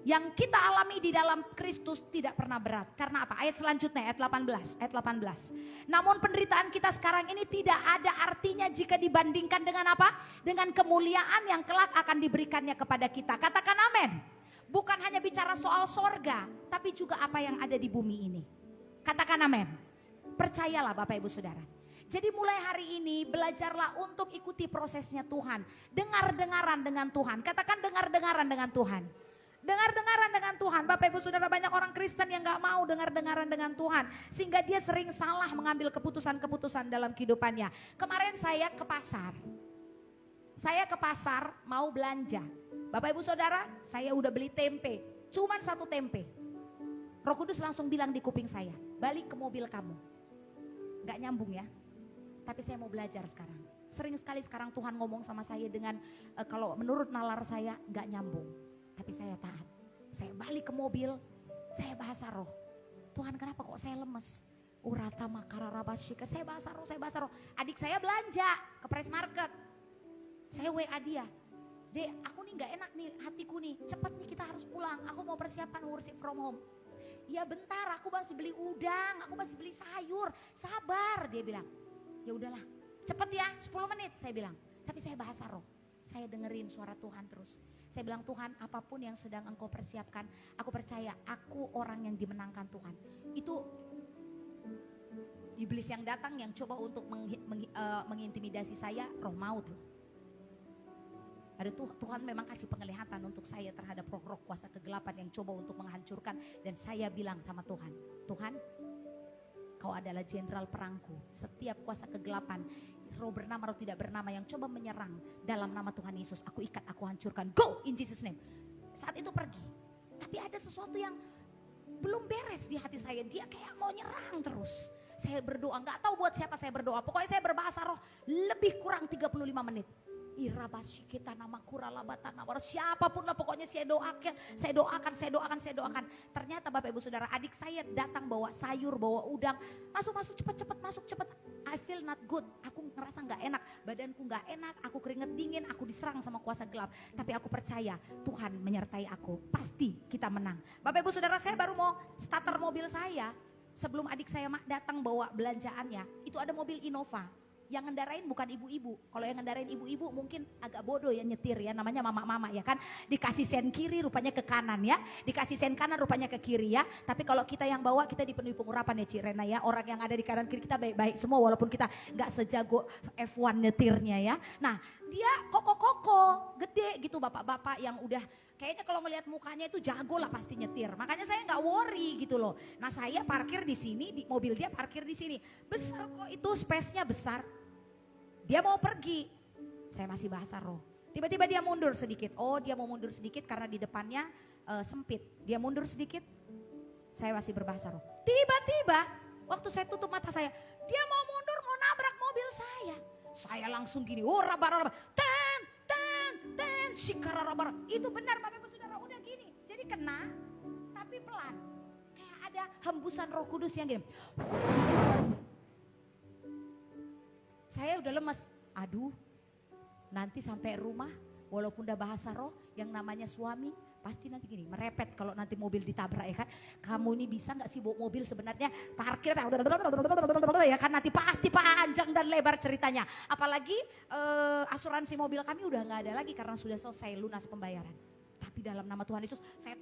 Yang kita alami di dalam Kristus tidak pernah berat. Karena apa? Ayat selanjutnya, ayat 18. Namun penderitaan kita sekarang ini tidak ada artinya jika dibandingkan dengan apa? Dengan kemuliaan yang kelak akan diberikannya kepada kita. Katakan amin. Bukan hanya bicara soal sorga, tapi juga apa yang ada di bumi ini. Katakan amin. Percayalah Bapak Ibu Saudara. Jadi mulai hari ini belajarlah untuk ikuti prosesnya Tuhan. Dengar-dengaran dengan Tuhan. Katakan dengar-dengaran dengan Tuhan. Dengar-dengaran dengan Tuhan. Bapak Ibu Saudara, banyak orang Kristen yang gak mau dengar-dengaran dengan Tuhan. Sehingga dia sering salah mengambil keputusan-keputusan dalam kehidupannya. Kemarin saya ke pasar. Saya ke pasar mau belanja. Bapak Ibu Saudara, saya udah beli tempe. Cuman 1 tempe. Roh Kudus langsung bilang di kuping saya, balik ke mobil kamu. Gak nyambung ya. Tapi saya mau belajar sekarang. Sering sekali sekarang Tuhan ngomong sama saya dengan kalau menurut nalar saya gak nyambung. Tapi saya taat. Saya balik ke mobil, saya bahasa roh. Tuhan kenapa kok saya lemes? Urata makararabashika, saya bahasa roh. Adik saya belanja ke Press Market. Saya WA dia. Dek, aku nih gak enak nih hatiku nih. Cepat nih kita harus pulang. Aku mau persiapan worship from home. Ya bentar, aku masih beli udang, aku masih beli sayur. Sabar, dia bilang. Ya udahlah, cepet ya 10 menit saya bilang. Tapi saya bahasa roh. Saya dengerin suara Tuhan terus. Saya bilang, Tuhan apapun yang sedang engkau persiapkan, aku percaya aku orang yang dimenangkan Tuhan. Itu Iblis yang datang yang coba untuk mengintimidasi saya, roh maut loh. Ada Tuhan memang kasih penglihatan untuk saya terhadap roh-roh kuasa kegelapan yang coba untuk menghancurkan. Dan saya bilang sama Tuhan, Tuhan, Kau adalah jenderal perangku. Setiap kuasa kegelapan, roh bernama roh tidak bernama yang coba menyerang dalam nama Tuhan Yesus, aku ikat, aku hancurkan. Go in Jesus name. Saat itu pergi. Tapi ada sesuatu yang belum beres di hati saya. Dia kayak mau nyerang terus. Saya berdoa, gak tahu buat siapa saya berdoa. Pokoknya saya berbahasa roh lebih kurang 35 menit. Irabasi kita nama kuralabatan nama siapapun lah pokoknya saya doakan. Ternyata Bapak Ibu Saudara, adik saya datang bawa sayur, bawa udang. Masuk cepet. I feel not good. Aku ngerasa nggak enak, badanku nggak enak, aku keringet dingin, aku diserang sama kuasa gelap. Tapi aku percaya Tuhan menyertai aku. Pasti kita menang. Bapak Ibu Saudara, saya baru mau starter mobil saya. Sebelum adik saya datang bawa belanjaannya, itu ada mobil Innova. Yang ngendarain bukan ibu-ibu. Kalau yang ngendarain ibu-ibu mungkin agak bodoh ya nyetir ya. Namanya mama-mama ya kan. Dikasih sen kiri rupanya ke kanan ya. Dikasih sen kanan rupanya ke kiri ya. Tapi kalau kita yang bawa kita dipenuhi pengurapan ya Cik Rena ya. Orang yang ada di kanan kiri kita baik-baik semua. Walaupun kita gak sejago F1 nyetirnya ya. Nah dia koko-koko gede gitu bapak-bapak yang udah kayaknya kalau ngelihat mukanya itu jago lah pasti nyetir. Makanya saya nggak worry gitu loh. Nah saya parkir di sini, di mobil dia parkir di sini. Besar kok itu, space-nya besar. Dia mau pergi. Saya masih bahasa roh. Tiba-tiba dia mundur sedikit. Oh dia mau mundur sedikit karena di depannya sempit. Dia mundur sedikit. Saya masih berbahasa roh. Tiba-tiba waktu saya tutup mata saya, dia mau mundur mau nabrak mobil saya. Saya langsung gini, oh raba-raba, ten, shikararaba. Itu benar Bapak Ibu Saudara, udah gini. Jadi kena, tapi pelan. Kayak ada hembusan Roh Kudus yang gini. Saya udah lemes, aduh nanti sampai rumah walaupun udah bahasa roh yang namanya suami pasti nanti gini merepet kalau nanti mobil ditabrak ya kan. Kamu ini bisa gak sih bawa mobil sebenarnya parkir ya kan nanti pasti panjang dan lebar ceritanya. Apalagi asuransi mobil kami udah gak ada lagi karena sudah selesai lunas pembayaran. Tapi dalam nama Tuhan Yesus saya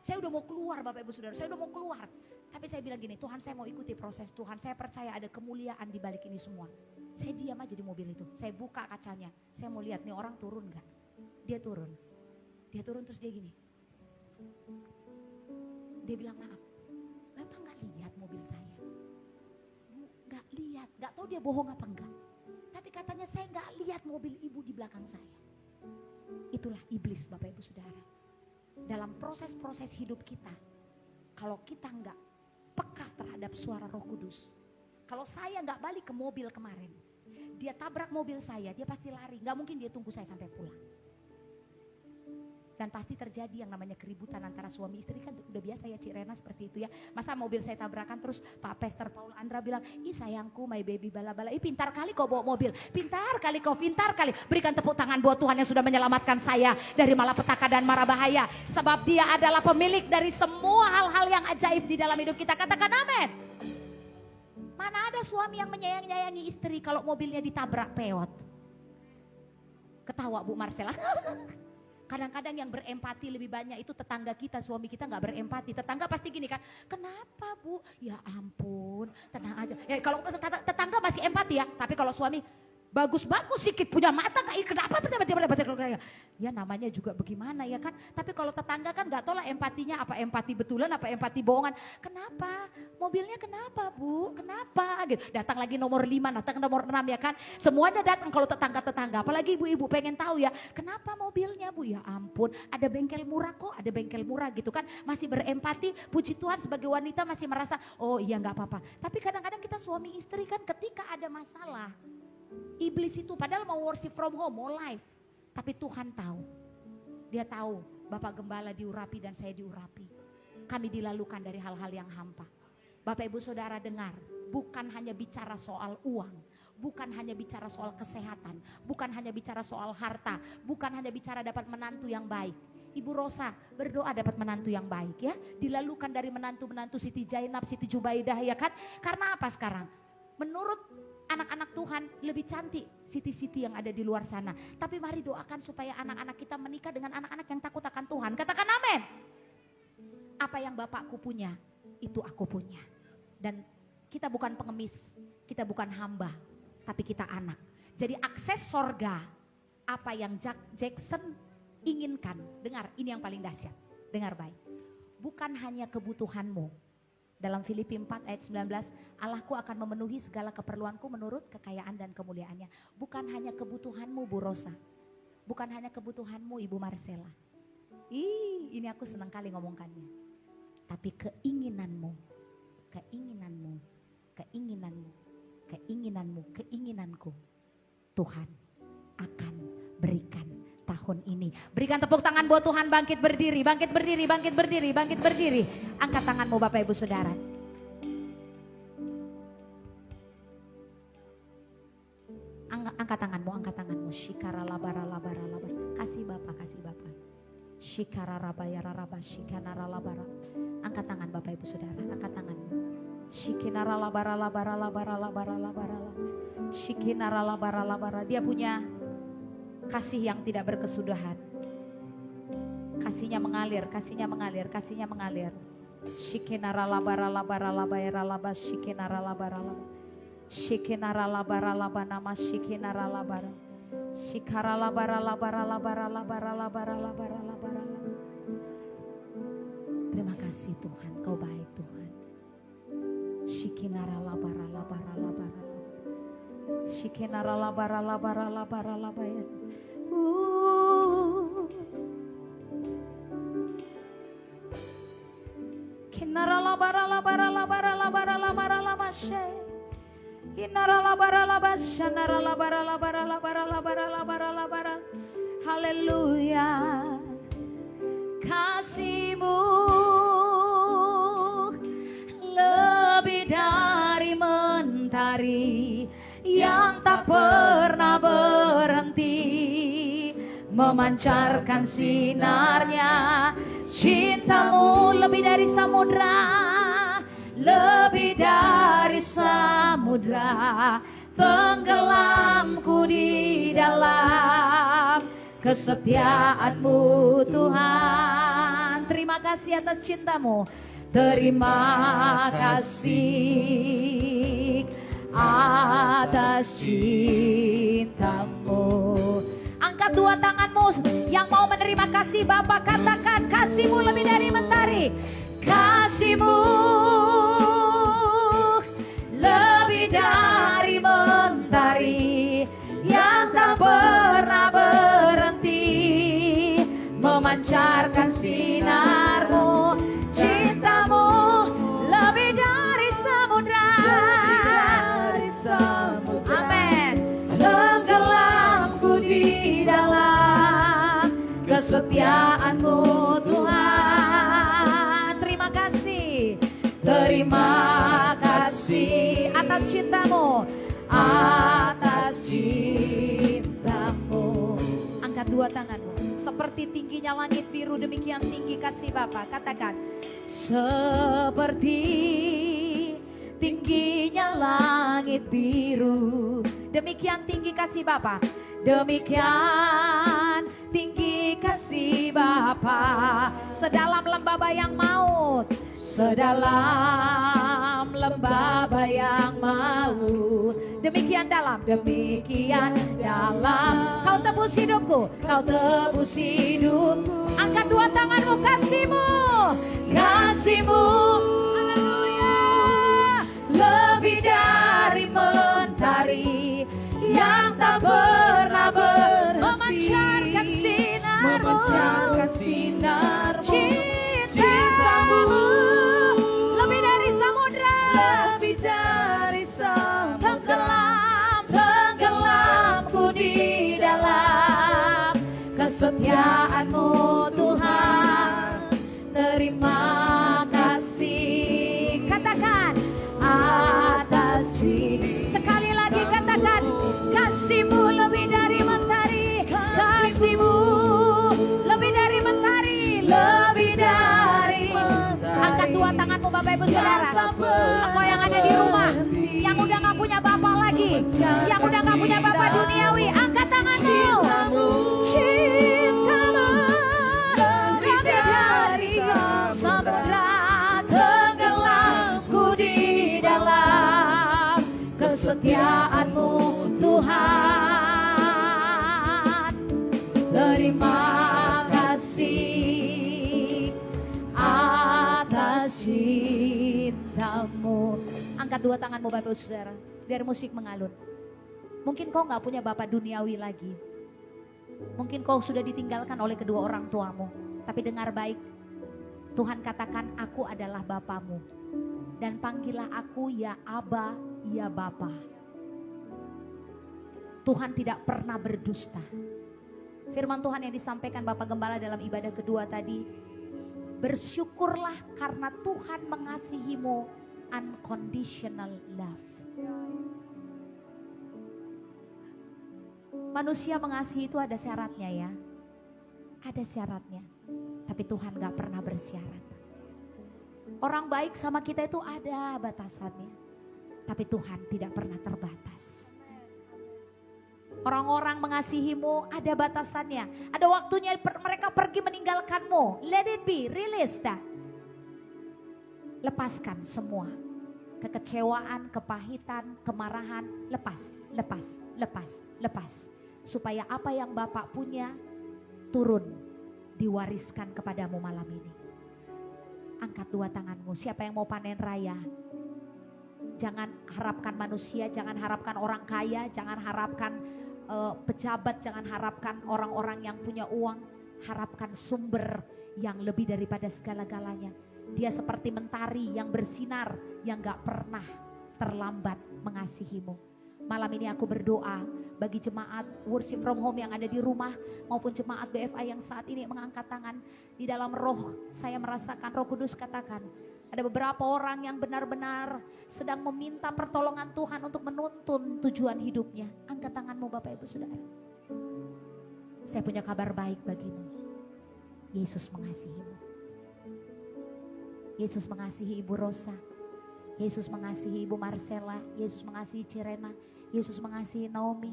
saya udah mau keluar Bapak Ibu Saudara, saya udah mau keluar. Tapi saya bilang gini, Tuhan saya mau ikuti proses Tuhan, saya percaya ada kemuliaan di balik ini semua. Saya diam aja di mobil itu, saya buka kacanya, saya mau lihat nih orang turun gak. Dia turun terus dia gini. Dia bilang maaf, Bapak gak lihat mobil saya? Gak lihat, gak tahu dia bohong apa enggak. Tapi katanya saya gak lihat mobil ibu di belakang saya. Itulah iblis Bapak Ibu Saudara. Dalam proses-proses hidup kita, kalau kita enggak peka terhadap suara Roh Kudus, kalau saya enggak balik ke mobil kemarin, dia tabrak mobil saya, dia pasti lari, enggak mungkin dia tunggu saya sampai pulang. Dan pasti terjadi yang namanya keributan antara suami istri, kan udah biasa ya Cik Rena seperti itu ya. Masa mobil saya tabrakan terus Pak Pastor Paul Andra bilang, ih sayangku my baby bala-bala, ih pintar kali kau bawa mobil, pintar kali. Berikan tepuk tangan buat Tuhan yang sudah menyelamatkan saya dari malapetaka dan mara bahaya. Sebab dia adalah pemilik dari semua hal-hal yang ajaib di dalam hidup kita. Katakan amin. Mana ada suami yang menyayang-nyayangi istri kalau mobilnya ditabrak peot. Ketawa Bu Marcella. Kadang-kadang yang berempati lebih banyak itu tetangga kita, suami kita gak berempati. Tetangga pasti gini kan, kenapa Bu? Ya ampun, tenang aja. Ya, kalau tetangga masih empati ya, tapi kalau suami bagus-bagus sedikit punya mata, kenapa tiba-tiba ya namanya juga bagaimana ya kan. Tapi kalau tetangga kan gak tahu lah empatinya, apa empati betulan, apa empati bohongan. Kenapa? Mobilnya kenapa Bu? Kenapa? Gitu. Datang lagi nomor 5, datang nomor 6 ya kan. Semuanya datang kalau tetangga-tetangga. Apalagi ibu-ibu pengen tahu ya, kenapa mobilnya Bu? Ya ampun, ada bengkel murah kok, ada bengkel murah gitu kan. Masih berempati, puji Tuhan sebagai wanita masih merasa, oh iya gak apa-apa. Tapi kadang-kadang kita suami istri kan ketika ada masalah, iblis itu padahal mau worship from home, mau live. Tapi Tuhan tahu. Dia tahu Bapak Gembala diurapi dan saya diurapi. Kami dilalukan dari hal-hal yang hampa. Bapak Ibu Saudara dengar, bukan hanya bicara soal uang, bukan hanya bicara soal kesehatan, bukan hanya bicara soal harta, bukan hanya bicara dapat menantu yang baik. Ibu Rosa berdoa dapat menantu yang baik ya. Dilalukan dari menantu-menantu Siti Zainab, Siti Jubaidah ya kan. Karena apa sekarang? Menurut anak-anak Tuhan lebih cantik siti-siti yang ada di luar sana. Tapi mari doakan supaya anak-anak kita menikah dengan anak-anak yang takut akan Tuhan. Katakan amin. Apa yang Bapakku punya, itu aku punya. Dan Kita bukan pengemis, kita bukan hamba, tapi kita anak. Jadi akses sorga, apa yang Jackson inginkan. Dengar, ini yang paling dahsyat. Dengar baik. Bukan hanya kebutuhanmu. Dalam Filipi 4 ayat 19, Allahku akan memenuhi segala keperluanku menurut kekayaan dan kemuliaannya. Bukan hanya kebutuhanmu Bu Rosa. Bukan hanya kebutuhanmu Ibu Marcella. Ini aku senang kali ngomongkannya. Tapi keinginanmu, keinginanku, Tuhan akan berikan tahun ini. Berikan tepuk tangan buat Tuhan. Bangkit berdiri. Angkat tanganmu Bapak Ibu Saudara. Angkat tanganmu. Shikara labara. Kasih Bapak. Shikara rabayara raba shikanara labara. Angkat tangan Bapak Ibu Saudara, angkat tanganmu. Shikinara labara. Shikinara labara. Dia punya kasih yang tidak berkesudahan. Kasihnya mengalir. Shikinara labara shikinara labara. Shikinara labara nama shikinara labara. Shikara labara. Terima kasih Tuhan, Kau baik Tuhan. Shikinara labara. Shikinara labara. Kinara labara she. Haleluya. Kasih-Mu lebih dari mentari yang tak pernah berhenti memancarkan sinarnya. Cinta-Mu lebih dari samudra, tenggelamku di dalam kesetiaan-Mu Tuhan. Terima kasih atas cinta-Mu. Terima kasih atas cinta-Mu. Angkat dua tanganmu yang mau menerima kasih Bapa, katakan kasih-Mu lebih dari mentari. Kasih-Mu lebih dari mentari yang tak pernah berhenti memancarkan sinar-Mu. Cinta-Mu lebih dari samudra. Amin. Tenggelamku di dalam kesetiaan-Mu Tuhan. Terima kasih atas cinta-Mu, Angkat dua tanganmu. Seperti tingginya langit biru, demikian tinggi kasih Bapa. Katakan, seperti tingginya langit biru, demikian tinggi kasih Bapa. Demikian tinggi kasih Bapa. Sedalam lembah bayang maut, sedalam lembah bayang maut, demikian dalam Kau tebus hidupku, Kau tebus hidupku. Angkat dua tanganmu. Kasih-Mu haleluya, lebih dari mentari yang tak pernah berhenti memancarkan sinar-Mu. Cinta-Mu lebih dari samudra, tenggelamku di dalam kesetiaan-Mu Tuhan. Terima kasih. Katakan atas cinta. Sekali lagi katakan, kasih-Mu lebih dari mentari. Kasih-Mu lebih dari mentari, lebih dari. Angkat dua tanganmu Bapak Ibu Saudara. Engkau yang ada di rumah, yang udah gak punya Bapak lagi, yang udah gak punya Bapak duniawi, angkat tanganmu. Cinta-Mu lebih dari samudra, tenggelamku di dalam kesetiaan-Mu Tuhan. Terima kasih atas cinta-Mu. Angkat dua tanganmu Bapak Saudara, biar musik mengalun. Mungkin kau gak punya bapak duniawi lagi. Mungkin kau sudah ditinggalkan oleh kedua orang tuamu. Tapi dengar baik, Tuhan katakan, aku adalah bapamu. Dan panggillah aku ya Aba, ya Bapa. Tuhan tidak pernah berdusta. Firman Tuhan yang disampaikan Bapak Gembala dalam ibadah kedua tadi, bersyukurlah karena Tuhan mengasihimu unconditional love. Manusia mengasihi itu ada syaratnya ya. Ada syaratnya. Tapi Tuhan gak pernah bersyarat. Orang baik sama kita itu ada batasannya. Tapi Tuhan tidak pernah terbatas. Orang-orang mengasihimu ada batasannya. Ada waktunya mereka pergi meninggalkanmu. Let it be, release that. Lepaskan semua. Kekecewaan, kepahitan, kemarahan. Lepas. Supaya apa yang Bapak punya turun, diwariskan kepadamu malam ini. Angkat dua tanganmu. Siapa yang mau panen raya? Jangan harapkan manusia, jangan harapkan orang kaya, jangan harapkan pejabat, jangan harapkan orang-orang yang punya uang. Harapkan sumber yang lebih daripada segala-galanya. Dia seperti mentari yang bersinar, yang gak pernah terlambat mengasihimu. Malam ini aku berdoa bagi jemaat Worship From Home yang ada di rumah maupun jemaat BFA yang saat ini mengangkat tangan. Di dalam roh saya merasakan Roh Kudus katakan, ada beberapa orang yang benar-benar sedang meminta pertolongan Tuhan untuk menuntun tujuan hidupnya. Angkat tanganmu Bapak Ibu Saudara. Saya punya kabar baik bagimu. Yesus mengasihimu. Yesus mengasihi Ibu Rosa. Yesus mengasihi Ibu Marcella. Yesus mengasihi Cirena. Yesus mengasihi Naomi.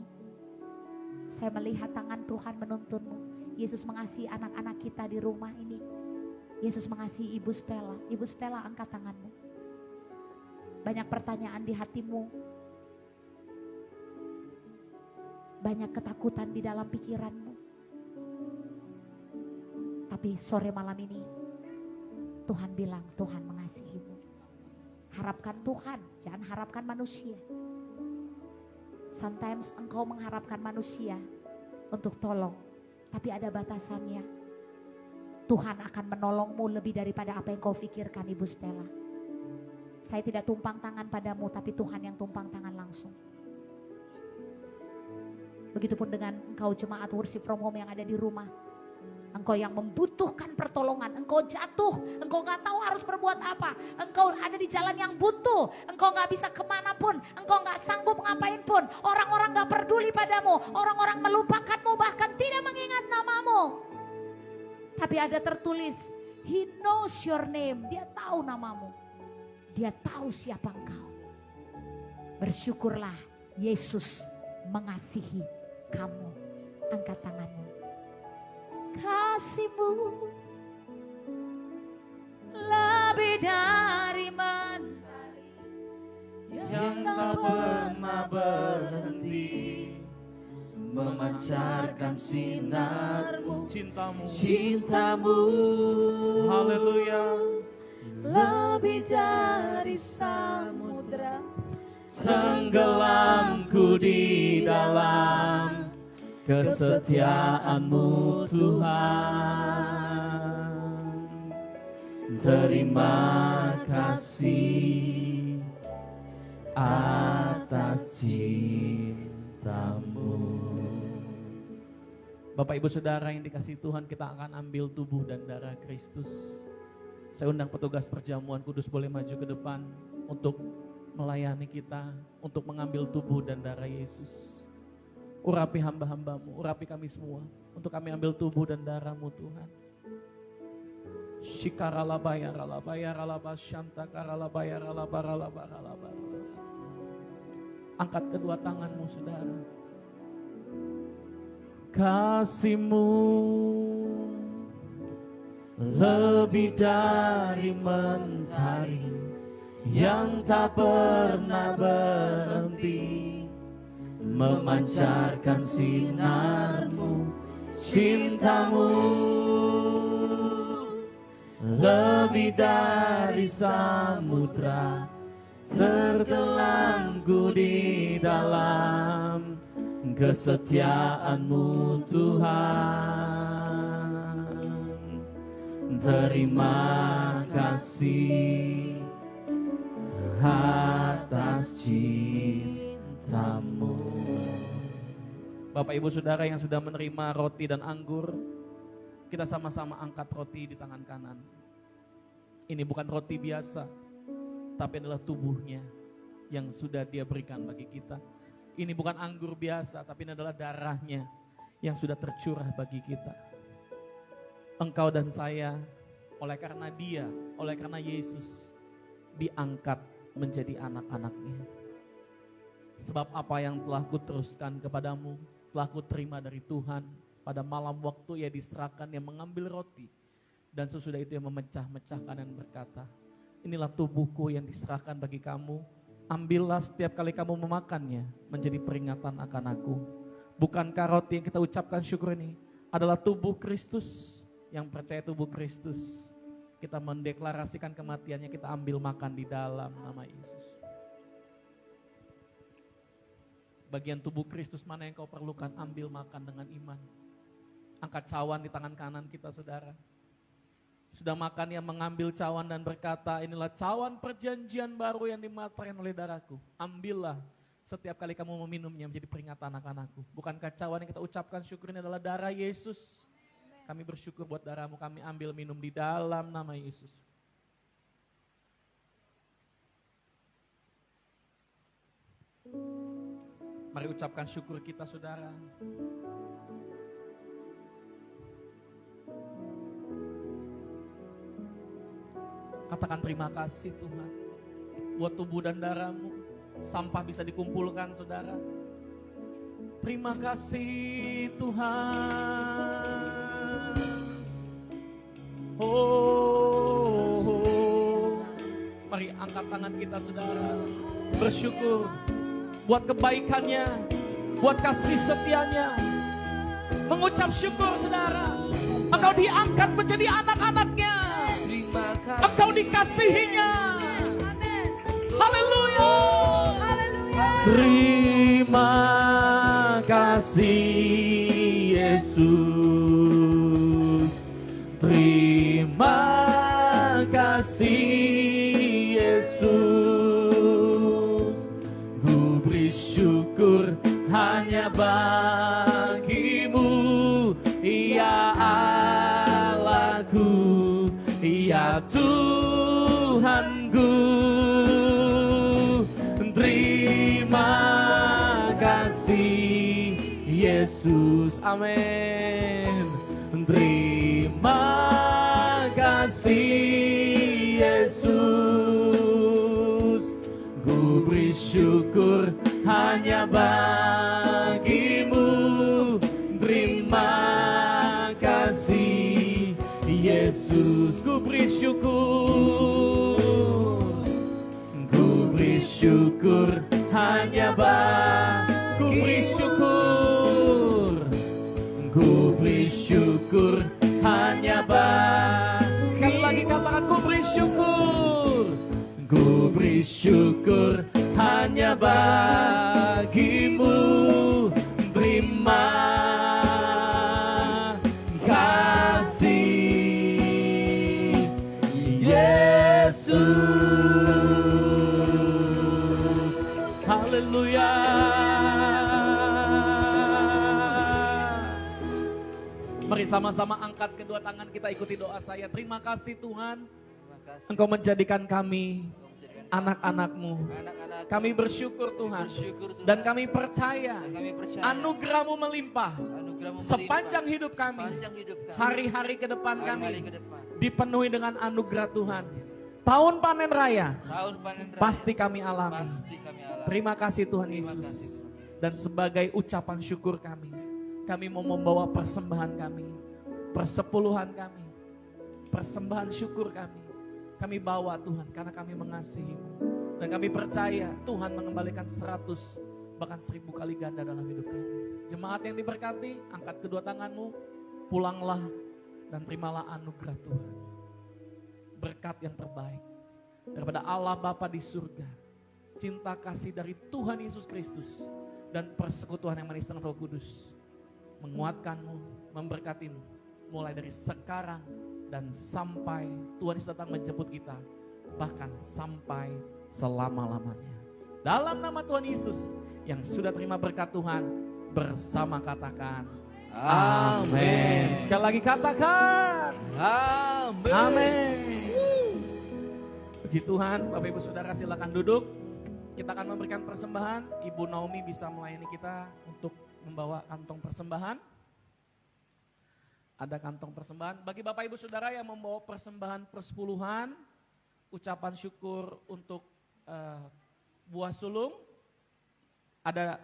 Saya melihat tangan Tuhan menuntunmu. Yesus mengasihi anak-anak kita di rumah ini. Yesus mengasihi Ibu Stella. Ibu Stella, angkat tanganmu. Banyak pertanyaan di hatimu. Banyak ketakutan di dalam pikiranmu. Tapi sore malam ini Tuhan bilang, Tuhan mengasihimu. Harapkan Tuhan, jangan harapkan manusia. Sometimes engkau mengharapkan manusia untuk tolong, tapi ada batasannya. Tuhan akan menolongmu lebih daripada apa yang kau pikirkan, Ibu Stella. Saya tidak tumpang tangan padamu, tapi Tuhan yang tumpang tangan langsung. Begitupun dengan engkau jemaat Worship From Home yang ada di rumah. Engkau yang membutuhkan pertolongan, engkau jatuh, engkau gak tahu harus berbuat apa, engkau ada di jalan yang buntu, engkau gak bisa kemanapun, engkau gak sanggup ngapain pun, orang-orang gak peduli padamu, orang-orang melupakanmu, bahkan tidak mengingat namamu. Tapi ada tertulis, He knows your name, dia tahu namamu, dia tahu siapa engkau. Bersyukurlah Yesus mengasihi kamu. Angkat tanganmu. Kasih-Mu lebih dari mentari yang tak pernah berhenti memancarkan sinarmu, cintamu, haleluya, lebih dari samudra, tenggelamku di dalam kesetiaan-Mu Tuhan. Terima kasih atas cinta-Mu. Bapak Ibu Saudara yang dikasihi Tuhan, kita akan ambil tubuh dan darah Kristus. Saya undang petugas perjamuan kudus boleh maju ke depan untuk melayani kita, untuk mengambil tubuh dan darah Yesus. Urapi hamba-hamba-Mu, urapi kami semua, untuk kami ambil tubuh dan darah-Mu Tuhan. Shikaralabaya ralabaya ralaba syanta karalabaya ralaba. Angkat kedua tanganmu saudara. Kasih-Mu lebih dari mentari yang tak pernah berhenti, memancarkan sinarmu, cintamu lebih dari samudra, tertelanku di dalam kesetiaanmu Tuhan. Terima kasih atas cintamu. Bapak Ibu Saudara yang sudah menerima roti dan anggur, kita sama-sama angkat roti di tangan kanan. Ini bukan roti biasa, tapi adalah tubuhnya yang sudah Dia berikan bagi kita. Ini bukan anggur biasa, tapi ini adalah darahnya yang sudah tercurah bagi kita. Engkau dan saya, oleh karena Dia, oleh karena Yesus, diangkat menjadi anak-anaknya. Sebab apa yang telah kuteruskan kepadamu, telah kuterima dari Tuhan. Pada malam waktu Ia diserahkan, Ia mengambil roti, dan sesudah itu Ia memecah-mecahkan dan berkata, inilah tubuhku yang diserahkan bagi kamu. Ambillah setiap kali kamu memakannya, menjadi peringatan akan aku. Bukankah roti yang kita ucapkan syukur ini adalah tubuh Kristus? Yang percaya tubuh Kristus, kita mendeklarasikan kematiannya, kita ambil makan di dalam nama Yesus. Bagian tubuh Kristus mana yang kau perlukan, ambil makan dengan iman. Angkat cawan di tangan kanan kita, saudara. Sudah makan, yang mengambil cawan dan berkata, inilah cawan perjanjian baru yang dimateraikan oleh darahku. Ambillah setiap kali kamu meminumnya, menjadi peringatan akan aku. Bukankah cawan yang kita ucapkan syukur ini adalah darah Yesus? Kami bersyukur buat darahmu, kami ambil minum di dalam nama Yesus. Mari ucapkan syukur kita, saudara. Katakan terima kasih Tuhan buat tubuh dan darahmu. Sampah bisa dikumpulkan, saudara. Terima kasih Tuhan. Oh. Mari angkat tangan kita, saudara. Bersyukur buat kebaikannya, buat kasih setianya. Mengucap syukur, saudara. Engkau diangkat menjadi anak-anaknya. Engkau dikasihinya. Haleluya. Terima kasih Yesus. Terima kasih Yesus. Ku beri syukur hanya bagimu, ya Allahku, ya Tuhanku. Terima kasih Yesus, amin. Terima kasih Yesus. Ku beri syukur hanya bagimu. Terima kasih Yesus. Ku beri syukur. Ku beri syukur hanya ku beri syukur. Ku beri syukur hanya sekali lagi katakan, ku beri syukur. Ku beri syukur hanya bagimu. Terima kasih Yesus. Haleluya. Mari sama-sama angkat kedua tangan, kita ikuti doa saya. Terima kasih Tuhan, Engkau menjadikan kami anak-anak-Mu. Kami bersyukur Tuhan, dan kami percaya anugerah-Mu melimpah sepanjang hidup kami. Hari-hari ke depan kami dipenuhi dengan anugerah Tuhan. Tahun panen raya pasti kami alami. Terima kasih Tuhan Yesus. Dan sebagai ucapan syukur kami mau membawa persembahan kami, persepuluhan kami, persembahan syukur kami kami bawa Tuhan karena kami mengasihi-Mu. Dan kami percaya Tuhan mengembalikan 100 bahkan 1000 kali ganda dalam hidup kami. Jemaat yang diberkati, angkat kedua tanganmu, pulanglah dan terimalah anugerah Tuhan. Berkat yang terbaik daripada Allah Bapa di surga, cinta kasih dari Tuhan Yesus Kristus, dan persekutuan yang manis dengan Roh Kudus menguatkanmu, memberkatimu mulai dari sekarang dan sampai Tuhan Yesus datang menjemput kita, bahkan sampai selama-lamanya. Dalam nama Tuhan Yesus yang sudah terima berkat Tuhan bersama katakan amin. Sekali lagi katakan Amin. amin. Puji Tuhan, Bapak Ibu Saudara silakan duduk. Kita akan memberikan persembahan. Ibu Naomi bisa melayani kita untuk membawa kantong persembahan. Ada kantong persembahan. Bagi Bapak Ibu Saudara yang membawa persembahan persepuluhan, ucapan syukur untuk buah sulung, ada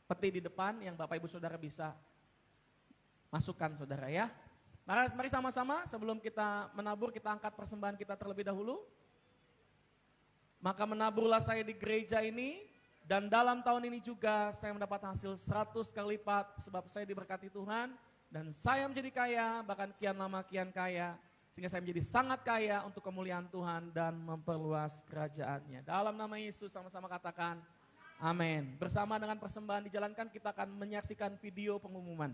peti di depan yang Bapak Ibu Saudara bisa masukkan saudara ya. Mari sama-sama sebelum kita menabur, kita angkat persembahan kita terlebih dahulu. Maka menaburlah saya di gereja ini, dan dalam tahun ini juga saya mendapat hasil 100 kali lipat sebab saya diberkati Tuhan, dan saya menjadi kaya, bahkan kian lama kian kaya, sehingga saya menjadi sangat kaya untuk kemuliaan Tuhan dan memperluas kerajaannya. Dalam nama Yesus sama-sama katakan amin. Bersama dengan persembahan dijalankan, kita akan menyaksikan video pengumuman.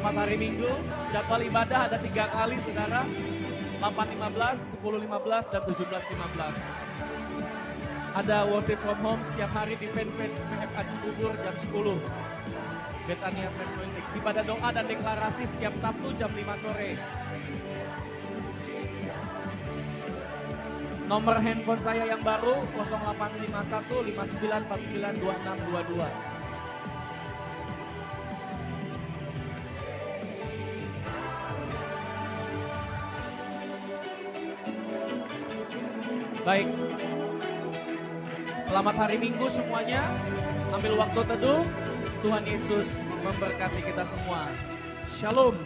Selamat hari Minggu, jadwal ibadah ada 3 kali saudara, 8.15, 10.15, dan 17.15. Ada worship from home setiap hari di fanpage PFA Cibubur jam 10. Betania Fresh Anointing, ibadah doa dan deklarasi setiap Sabtu jam 5 sore. Nomor handphone saya yang baru 0851 5949 2622. Baik, selamat hari Minggu semuanya. Ambil waktu teduh. Tuhan Yesus memberkati kita semua. Shalom.